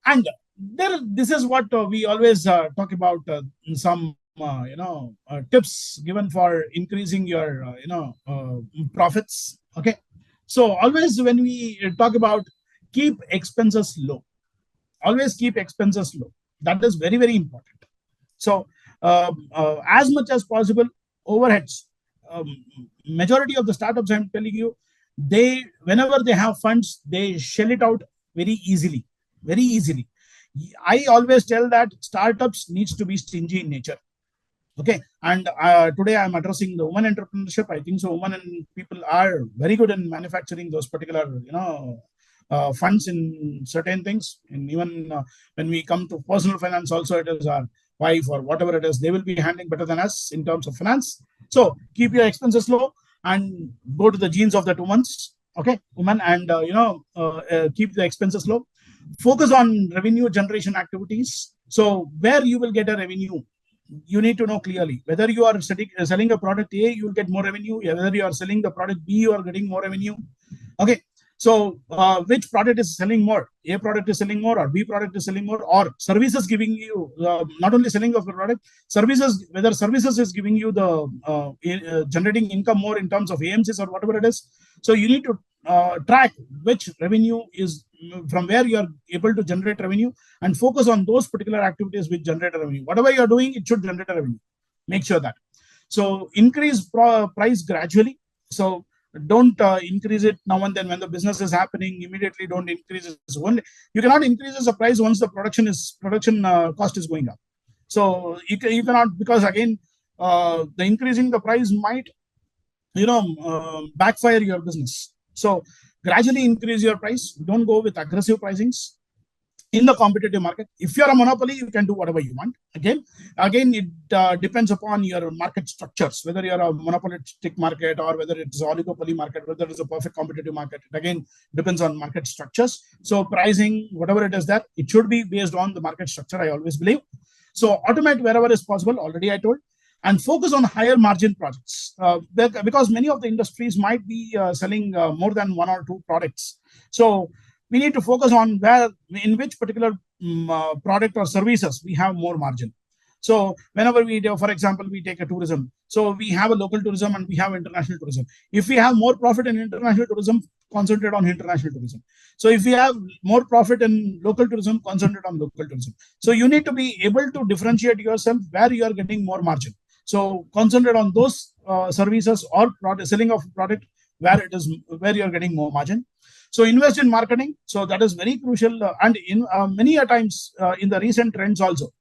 And this is what we always talk about, some tips given for increasing your profits. Okay, so always when we talk about keep expenses low, always keep expenses low. That is very, very important. So as much as possible, overheads. Majority of the startups, I'm telling you, whenever they have funds, they shell it out very easily, very easily. I always tell that startups needs to be stingy in nature. Okay, and today I'm addressing the women entrepreneurship. I think so women and people are very good in manufacturing those particular funds in certain things. And even when we come to personal finance also, it is our wife or whatever it is, they will be handling better than us in terms of finance. So keep your expenses low and go to the genes of that woman, and keep the expenses low. Focus on revenue generation activities. So where you will get a revenue, you need to know clearly. Whether you are selling a product A, you will get more revenue. Whether you are selling the product B, you are getting more revenue. Okay, so which product is selling more? A product is selling more, or B product is selling more, or services giving you not only selling of the product, services, whether services is giving you the generating income more in terms of AMCs or whatever it is. So you need to track which revenue is from where you are able to generate revenue, and focus on those particular activities which generate revenue. Whatever you are doing, it should generate a revenue. Make sure that. So increase price gradually. So don't increase it now and then when the business is happening. Immediately don't increase it. You cannot increase the price once the production cost is going up. So you cannot, because again the increasing the price might backfire your business. So gradually increase your price. Don't go with aggressive pricings in the competitive market. If you're a monopoly, you can do whatever you want. Again, it depends upon your market structures, whether you're a monopolistic market or whether it's oligopoly market, whether it's a perfect competitive market. It again depends on market structures. So pricing, whatever it is, that it should be based on the market structure, I always believe. So automate wherever is possible. Already I told. And focus on higher margin projects, because many of the industries might be selling more than 1 or 2 products. So we need to focus on in which particular product or services we have more margin. So whenever we do, for example, we take a tourism. So we have a local tourism and we have international tourism. If we have more profit in international tourism, concentrate on international tourism. So if we have more profit in local tourism, concentrate on local tourism. So you need to be able to differentiate yourself where you are getting more margin. So concentrate on those services or selling of product where you are getting more margin. So invest in marketing. So that is very crucial. And in many a times in the recent trends also,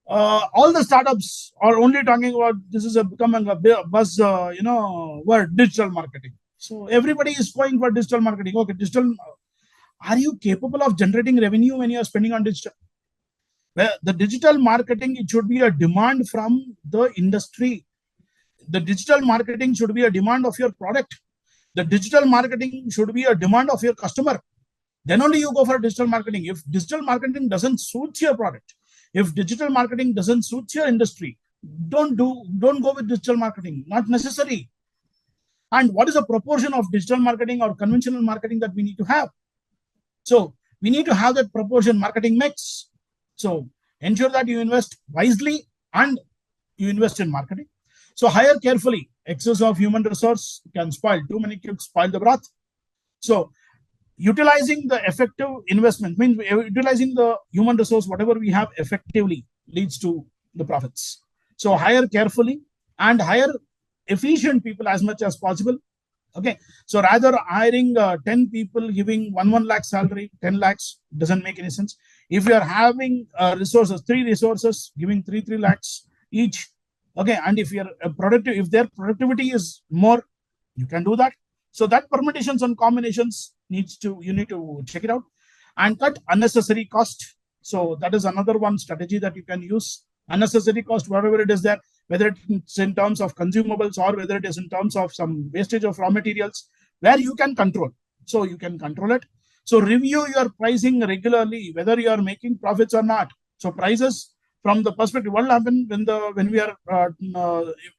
all the startups are only talking about this is becoming a buzz, word, digital marketing. So everybody is going for digital marketing. Okay, digital. Are you capable of generating revenue when you are spending on digital? Well, the digital marketing, it should be a demand from the industry. The digital marketing should be a demand of your product. The digital marketing should be a demand of your customer. Then only you go for digital marketing. If digital marketing doesn't suit your product, If digital marketing doesn't suit your industry, don't go with digital marketing. Not necessary. And what is the proportion of digital marketing or conventional marketing that we need to have? So we need to have that proportion marketing mix. So ensure that you invest wisely and you invest in marketing. So hire carefully. Excess of human resource can spoil. Too many cooks spoil the broth. So utilizing the effective investment means utilizing the human resource, whatever we have effectively leads to the profits. So hire carefully and hire efficient people as much as possible. Okay, so rather hiring 10 people giving 1 lakh salary, 10 lakhs doesn't make any sense. If you are having resources, 3 resources giving 3 lakhs each, okay, and if you're productive, if their productivity is more, you can do that. So that permutations and combinations you need to check it out and cut unnecessary cost. So that is another one strategy that you can use. Unnecessary cost, whatever it is there, whether it's in terms of consumables or whether it is in terms of some wastage of raw materials, where you can control. So you can control it. So review your pricing regularly, whether you are making profits or not. So prices from the perspective, what will happen when we are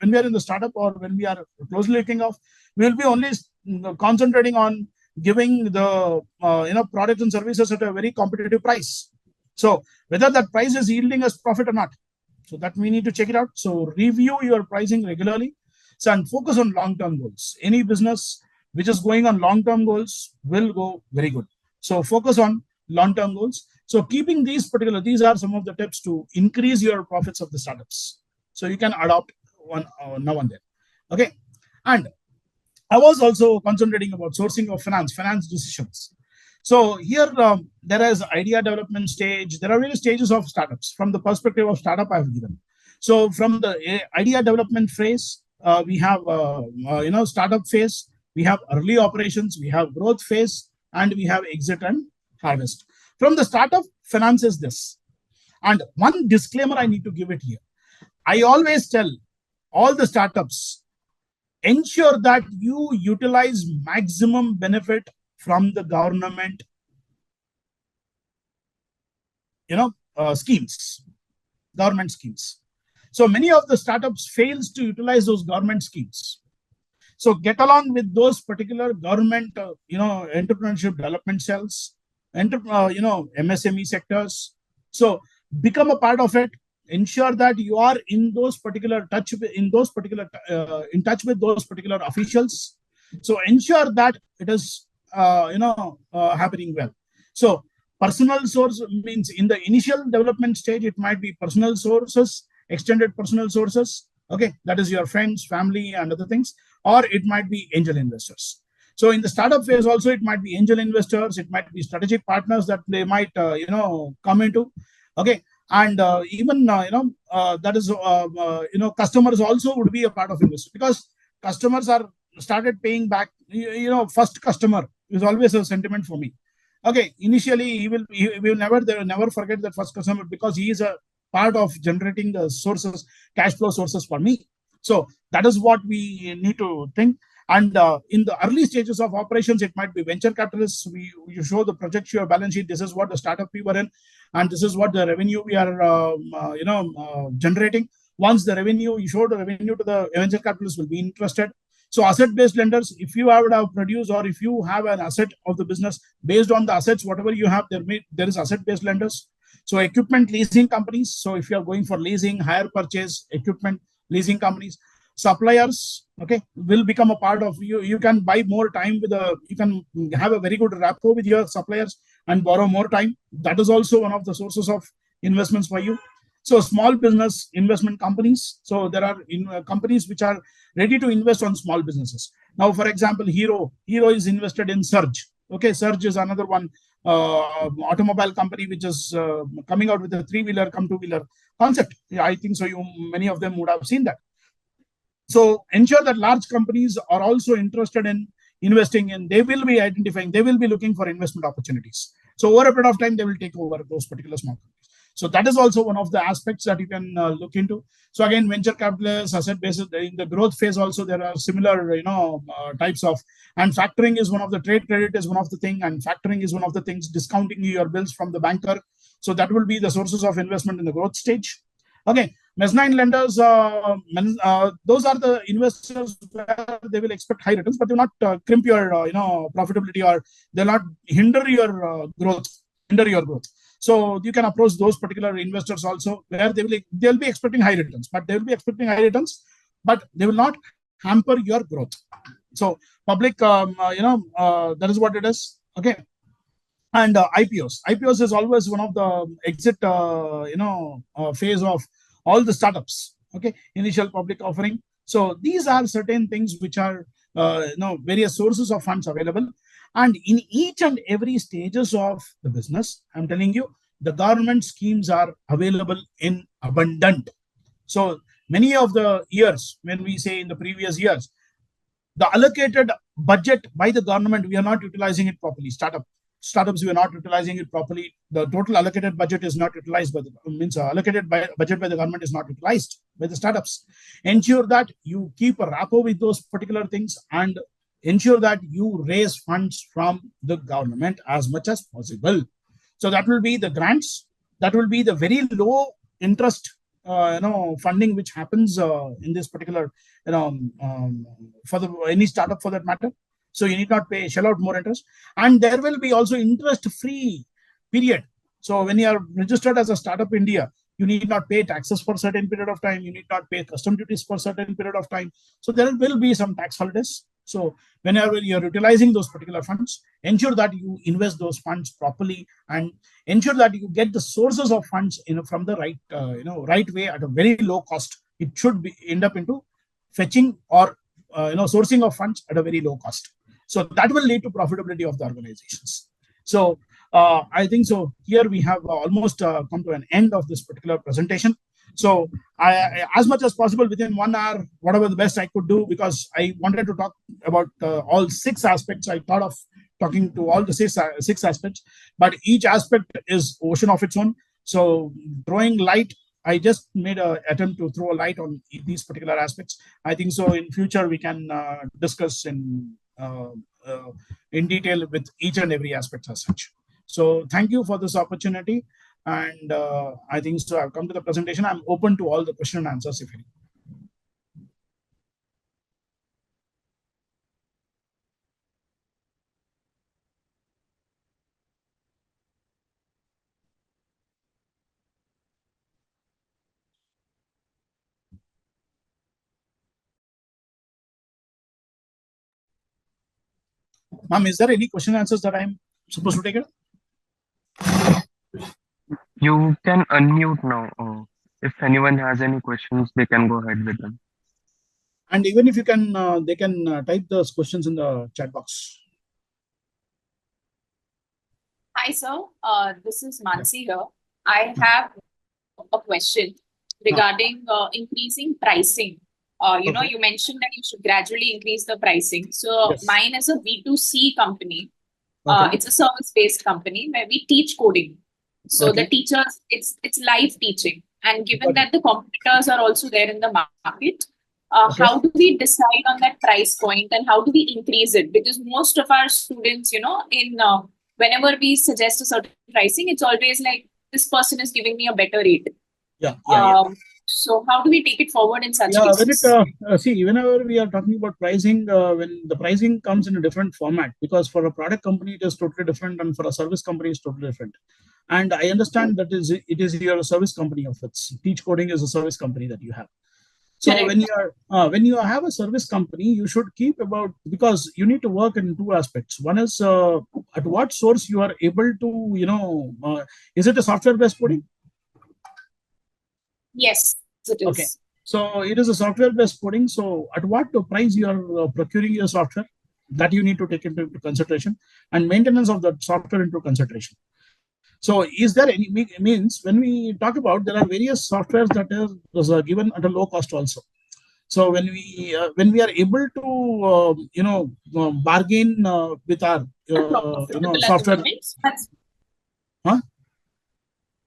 in the startup or when we are closely looking off, we will be only concentrating on giving the products and services at a very competitive price. So whether that price is yielding us profit or not, so that we need to check it out. So review your pricing regularly. So and focus on long-term goals. Any business which is going on long-term goals will go very good. So focus on long-term goals. So keeping these are some of the tips to increase your profits of the startups. So you can adopt one now and then. Okay. And I was also concentrating about sourcing of finance decisions. So here there is idea development stage. There are various stages of startups. From the perspective of startup, I've given. So from the idea development phase, we have startup phase, we have early operations, we have growth phase, and we have exit and harvest. From the startup, finance is this. And one disclaimer I need to give it here. I always tell all the startups, ensure that you utilize maximum benefit from the government government schemes. So many of the startups fails to utilize those government schemes. So get along with those particular government entrepreneurship development cells, MSME sectors. So become a part of it. Ensure that you are in those particular in touch with those particular officials. So ensure that it is happening well. So personal source means in the initial development stage, it might be personal sources, extended personal sources. Okay, that is your friends, family, and other things, or it might be angel investors. So in the startup phase also, it might be angel investors, it might be strategic partners that they might come into. Okay, and even that is customers also would be a part of investors, because customers are started paying back. First customer is always a sentiment for me. Okay, initially they will never forget that first customer, because he is a part of generating the cash flow sources for me. So that is what we need to think. And in the early stages of operations, it might be venture capitalists. You show the project, your balance sheet. This is what the startup we were in, and this is what the revenue we are generating. Once the revenue, you show the revenue to the venture capitalists, will be interested. So asset-based lenders, if you have produced, or if you have an asset of the business, based on the assets, whatever you have, there is asset-based lenders. So equipment leasing companies. So if you are going for leasing, hire purchase, equipment leasing companies. Suppliers, okay, will become a part of you. You can buy more time you can have a very good rapport with your suppliers and borrow more time. That is also one of the sources of investments for you. So small business investment companies. So there are companies which are ready to invest on small businesses. Now, for example, Hero is invested in Surge. Okay, Surge is another one automobile company which is coming out with a 3-wheeler come 2-wheeler concept. Yeah, I think so. Many of them would have seen that. So ensure that large companies are also interested in investing in. They will be identifying. They will be looking for investment opportunities. So over a period of time, they will take over those particular small companies. So that is also one of the aspects that you can look into. So again, venture capitalists, asset based, in the growth phase also there are similar types of, and factoring is one of the, trade credit is one of the thing, and factoring is one of the things, discounting your bills from the banker. So that will be the sources of investment in the growth stage. Okay, mezzanine lenders, those are the investors where they will expect high returns, but they will not crimp your profitability, or they'll not hinder your growth. So you can approach those particular investors also, where they'll be expecting high returns, but they will not hamper your growth. So public, that is what it is. Okay. And IPOs is always one of the exit phase of all the startups. Okay, initial public offering. So these are certain things which are various sources of funds available, and in each and every stages of the business, I'm telling you, the government schemes are available in abundant. So many of the years, when we say in the previous years, the allocated budget by the government, we are not utilizing it properly. Startups, we are not utilizing it properly. The total allocated budget is not utilized by the, allocated budget by the government is not utilized by the startups. Ensure that you keep a rapport with those particular things, and ensure that you raise funds from the government as much as possible. So that will be the grants, that will be the very low interest funding which happens in this particular for any startup for that matter. So you need not shell out more interest, and there will be also interest free period. So when you are registered as a startup India, you need not pay taxes for a certain period of time, you need not pay custom duties for a certain period of time. So there will be some tax holidays. So whenever you're utilizing those particular funds, ensure that you invest those funds properly, and ensure that you get the sources of funds from the right way at a very low cost. It should be end up into fetching or sourcing of funds at a very low cost. So that will lead to profitability of the organizations. So I think so. Here we have almost come to an end of this particular presentation. So as much as possible within 1 hour, whatever the best I could do, because I wanted to talk about all 6 aspects. I thought of talking to all the six aspects, but each aspect is ocean of its own. So throwing light, I just made an attempt to throw a light on these particular aspects. I think so in future we can discuss in detail with each and every aspect as such. So thank you for this opportunity. And I think so I've come to the presentation. I'm open to all the question and answers if any. Ma'am, is there any question and answers that I'm supposed to take it? You can unmute now. If anyone has any questions, they can go ahead with them. And even if you can, they can type those questions in the chat box. Hi, sir. This is Mansi here. I have a question regarding increasing pricing. You mentioned that you should gradually increase the pricing. So yes. Mine is a B2C company. It's a service-based company where we teach coding. So the teachers, it's live teaching. And given that the competitors are also there in the market, how do we decide on that price point, and how do we increase it? Because most of our students, whenever we suggest a certain pricing, it's always like, this person is giving me a better rate. So how do we take it forward in such cases? See, whenever we are talking about pricing, when the pricing comes in a different format, because for a product company it is totally different, and for a service company it's totally different. And I understand that it is your service company of its. Teach Coding is a service company that you have. So when you have a service company, you should keep about, because you need to work in 2 aspects. One is at what source you are able to, is it a software-based coding? Yes, it is. Okay. So it is a software-based coding. So at what price you are procuring your software, that you need to take into consideration, and maintenance of that software into consideration. So is there any means, when we talk about, there are various softwares that are given at a low cost also. So when we are able to bargain with our software. Huh?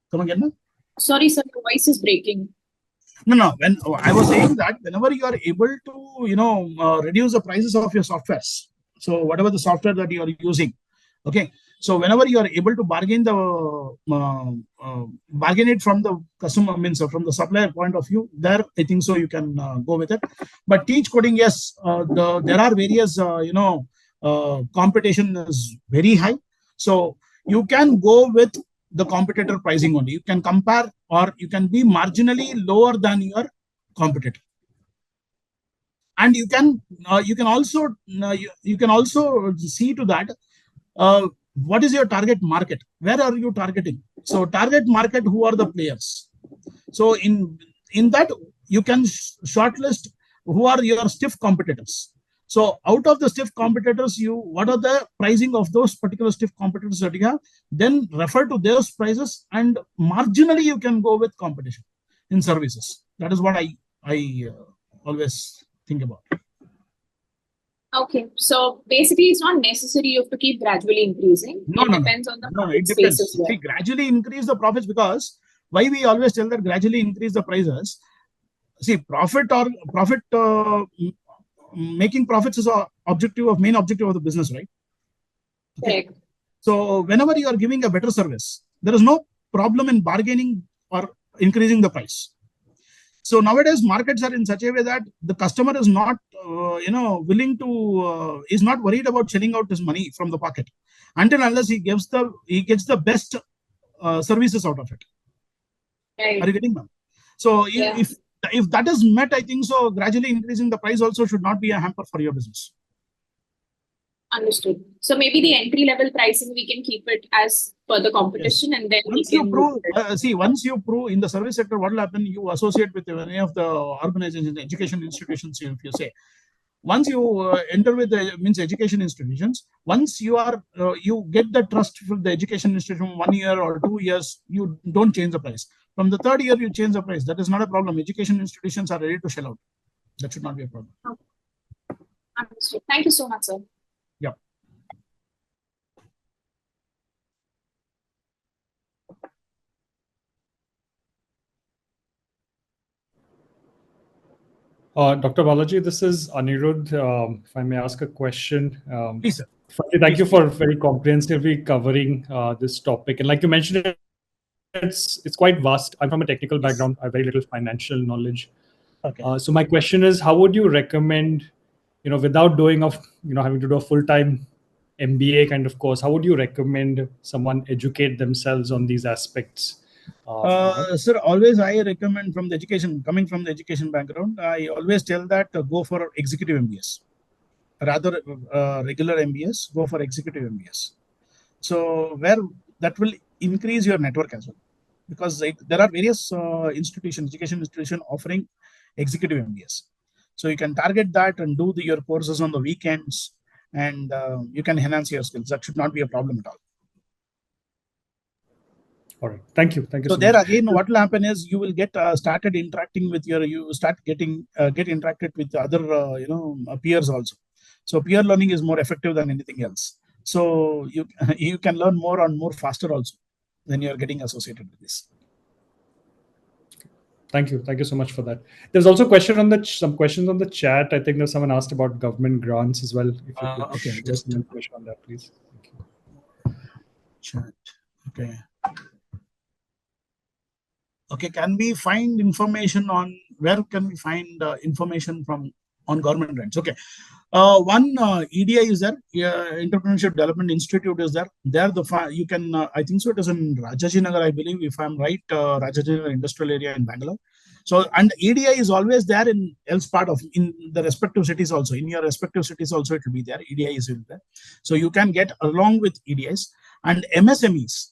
Come again, ma'am? Sorry, sir, your voice is breaking. No. When I was saying that whenever you are able to, reduce the prices of your softwares, so whatever the software that you are using, okay. So whenever you are able to bargain it from the customer, means from the supplier point of view, there I think so you can go with it. But teach coding, yes, there are various, competition is very high, so you can go with the competitor pricing only. You can compare, or you can be marginally lower than your competitor, and you can also you can also see to that, what is your target market, where are you targeting. So target market, who are the players. So in that you can shortlist who are your stiff competitors. So out of the stiff competitors, what are the pricing of those particular stiff competitors that you have, then refer to those prices, and marginally you can go with competition in services. That is what I always think about. Okay, so basically, it's not necessary you have to keep gradually increasing. No, It no, no. depends on the No, market it space as depends. well. See, gradually increase the profits, because why we always tell that gradually increase the prices. See, making profits is a main objective of the business, right? Okay. Correct. So whenever you are giving a better service, there is no problem in bargaining or increasing the price. So nowadays markets are in such a way that the customer is not, willing to, is not worried about shelling out his money from the pocket, until unless he gets the best services out of it. Right. Are you getting them? So Yeah. if that is met, I think so gradually increasing the price also should not be a hamper for your business. Understood. So maybe the entry level pricing, we can keep it as per the competition, and then Once we you can prove, once you prove in the service sector, what will happen? You associate with any of the organizations, education institutions, if you say. Once you enter with the education institutions, once you get the trust from the education institution 1 year or 2 years, you don't change the price. From the third year, you change the price. That is not a problem. Education institutions are ready to shell out. That should not be a problem. Understood. Thank you so much, sir. Yeah. Dr. Balaji, this is Anirudh. If I may ask a question. Please, sir. Firstly, thank you for very comprehensively covering this topic. And like you mentioned, it's quite vast. I'm from a technical background. I have very little financial knowledge. Okay. So my question is, how would you recommend, without having to do a full-time MBA kind of course, how would you recommend someone educate themselves on these aspects? Sir, always I recommend, coming from the education background, I always tell that go for executive MBS. Rather regular MBS, go for executive MBS. So where that will increase your network as well, because there are various education institution offering executive MBS. So you can target that and do your courses on the weekends, and you can enhance your skills. That should not be a problem at all. All right. Thank you. Thank you So so there much. again, what will happen is you will get started interacting with get interacted with other peers also. So peer learning is more effective than anything else. So you can learn more and more faster also when you are getting associated with this. Thank you. Thank you so much for that. There's also some questions on the chat. I think there's someone asked about government grants as well. If you could Okay, share just some information on that, please. Thank you. chat. Okay. Okay, can we find information on where can we find information on government grants? Okay, one EDI is there, Entrepreneurship Development Institute is there. There you can I think so it is in Rajajinagar, I believe, if I'm right, Rajajinagar industrial area in Bangalore. So, and EDI is always there in the respective cities also. In your respective cities also it will be there. EDI is there. So you can get along with EDIs. And MSMEs,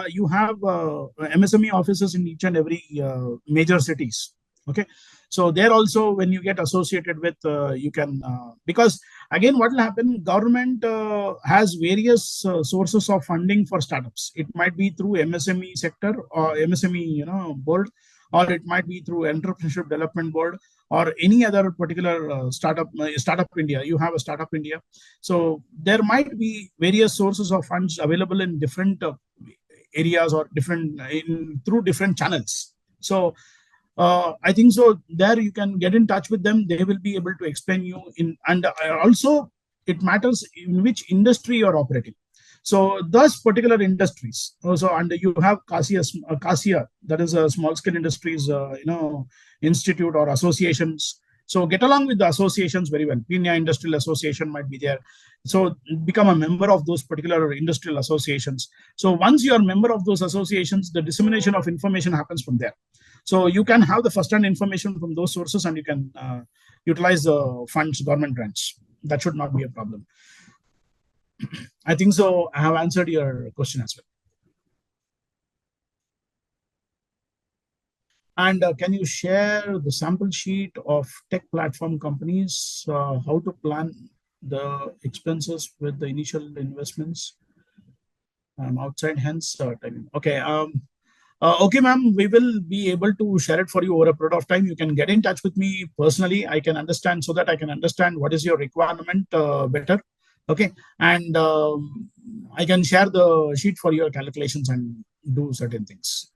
you have MSME offices in each and every major cities. Okay, so there also when you get associated with, you can because again what will happen, government has various sources of funding for startups. It might be through MSME sector or MSME board, or it might be through Entrepreneurship Development Board, or any other particular startup India. You have a Startup India. So there might be various sources of funds available in different areas or through different channels. So I think so there you can get in touch with them. They will be able to explain you and also it matters in which industry you're operating. So those particular industries also, and you have CASIA, that is a small scale industries, institute or associations. So get along with the associations very well. Pina Industrial Association might be there. So become a member of those particular industrial associations. So once you are a member of those associations, the dissemination of information happens from there. So you can have the first-hand information from those sources, and you can utilize the funds, government grants. That should not be a problem. I think so. I have answered your question as well. And can you share the sample sheet of tech platform companies, how to plan the expenses with the initial investments? Outside, hence timing. Okay. Okay, ma'am, we will be able to share it for you over a period of time. You can get in touch with me personally. I can understand so that I can understand what is your requirement better. Okay. And I can share the sheet for your calculations and do certain things.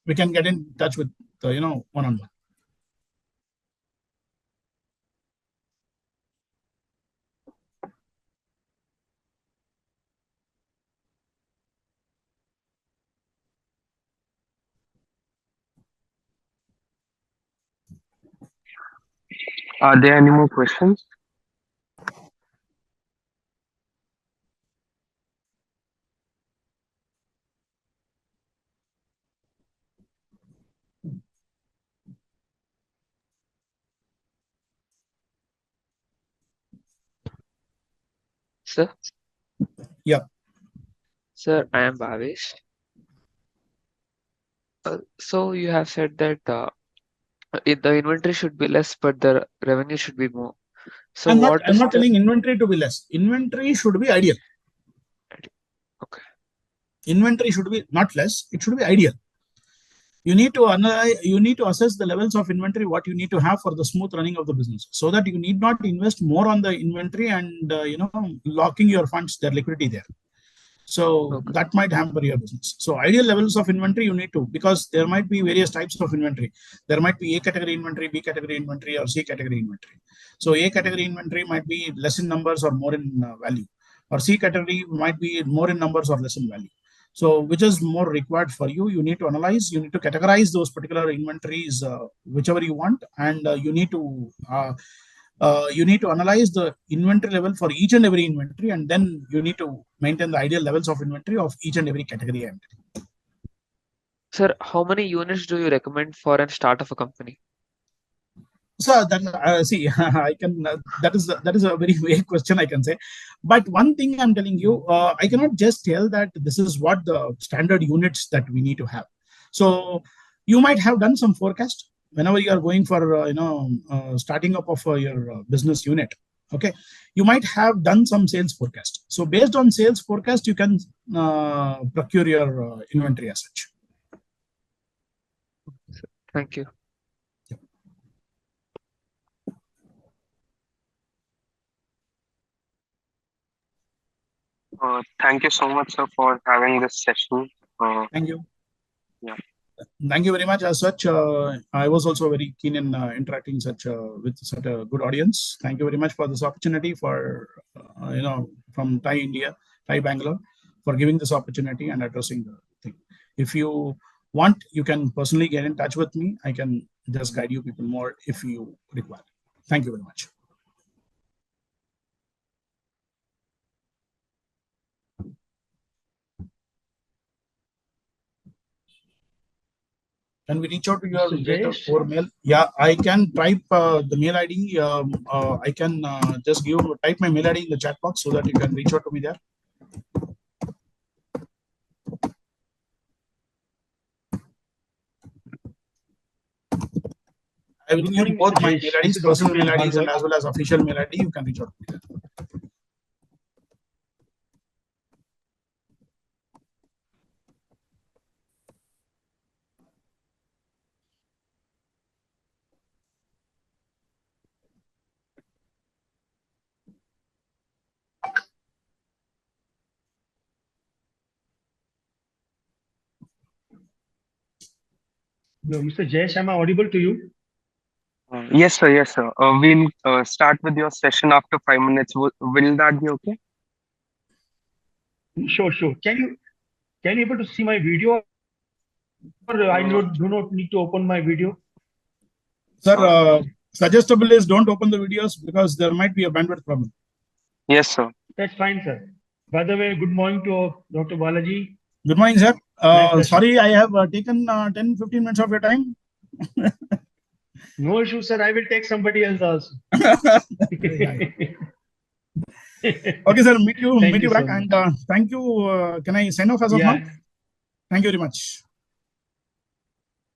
We can get in touch with, one-on-one. Are there any more questions? Sir, Yeah. sir, I am Bhavesh. So you have said that the inventory should be less, but the revenue should be more. So what I'm is not the telling inventory to be less. Inventory should be ideal. okay? Inventory should be not less. It should be ideal. You need to analyze, you need to assess the levels of inventory, what you need to have for the smooth running of the business, so that you need not invest more on the inventory and locking your funds, their liquidity there. So Okay. that might hamper your business. So ideal levels of inventory you need to, because there might be various types of inventory. There might be A category inventory, B category inventory, or C category inventory. So A category inventory might be less in numbers or more in value, or C category might be more in numbers or less in value. So which is more required for you? You need to analyze. You need to categorize those particular inventories, whichever you want, and you need to analyze the inventory level for each and every inventory, and then you need to maintain the ideal levels of inventory of each and every category. Sir, how many units do you recommend for a start of a company? So that see, I can that is a very vague question, I can say, but one thing I'm telling you, I cannot just tell that this is what the standard units that we need to have. So you might have done some forecast whenever you are going for starting up of your business unit. Okay, you might have done some sales forecast. So based on sales forecast, you can procure your inventory as such. Thank you. Thank you so much, sir, for having this session. Thank you. Yeah. Thank you very much. As such, I was also very keen in interacting with such a good audience. Thank you very much for this opportunity for from Thai India, Thai Bangalore, for giving this opportunity and addressing the thing. If you want, you can personally get in touch with me. I can just guide you people more if you require. Thank you very much. Can we reach out to your later or mail? Yeah, I can type the mail ID. I can just type my mail ID in the chat box so that you can reach out to me there. I will give both my mail IDs, personal mail IDs, and as well as official mail ID. You can reach out to me there. Mr. Jayesh, am I audible to you? Yes, sir. Yes, sir. We'll start with your session after 5 minutes. Will that be okay? Sure, sure. Can you able to see my video, or I do not need to open my video? Sir, suggestible is don't open the videos because there might be a bandwidth problem. Yes, sir. That's fine, sir. By the way, good morning to Dr. Balaji. Good morning, sir. Nice session. Sorry, I have taken 10-15 minutes of your time. No issue, sir. I will take somebody else also. Okay, sir. Meet you Thank you back, so and much. thank you. Can I sign off as of now? Yeah. Thank you very much.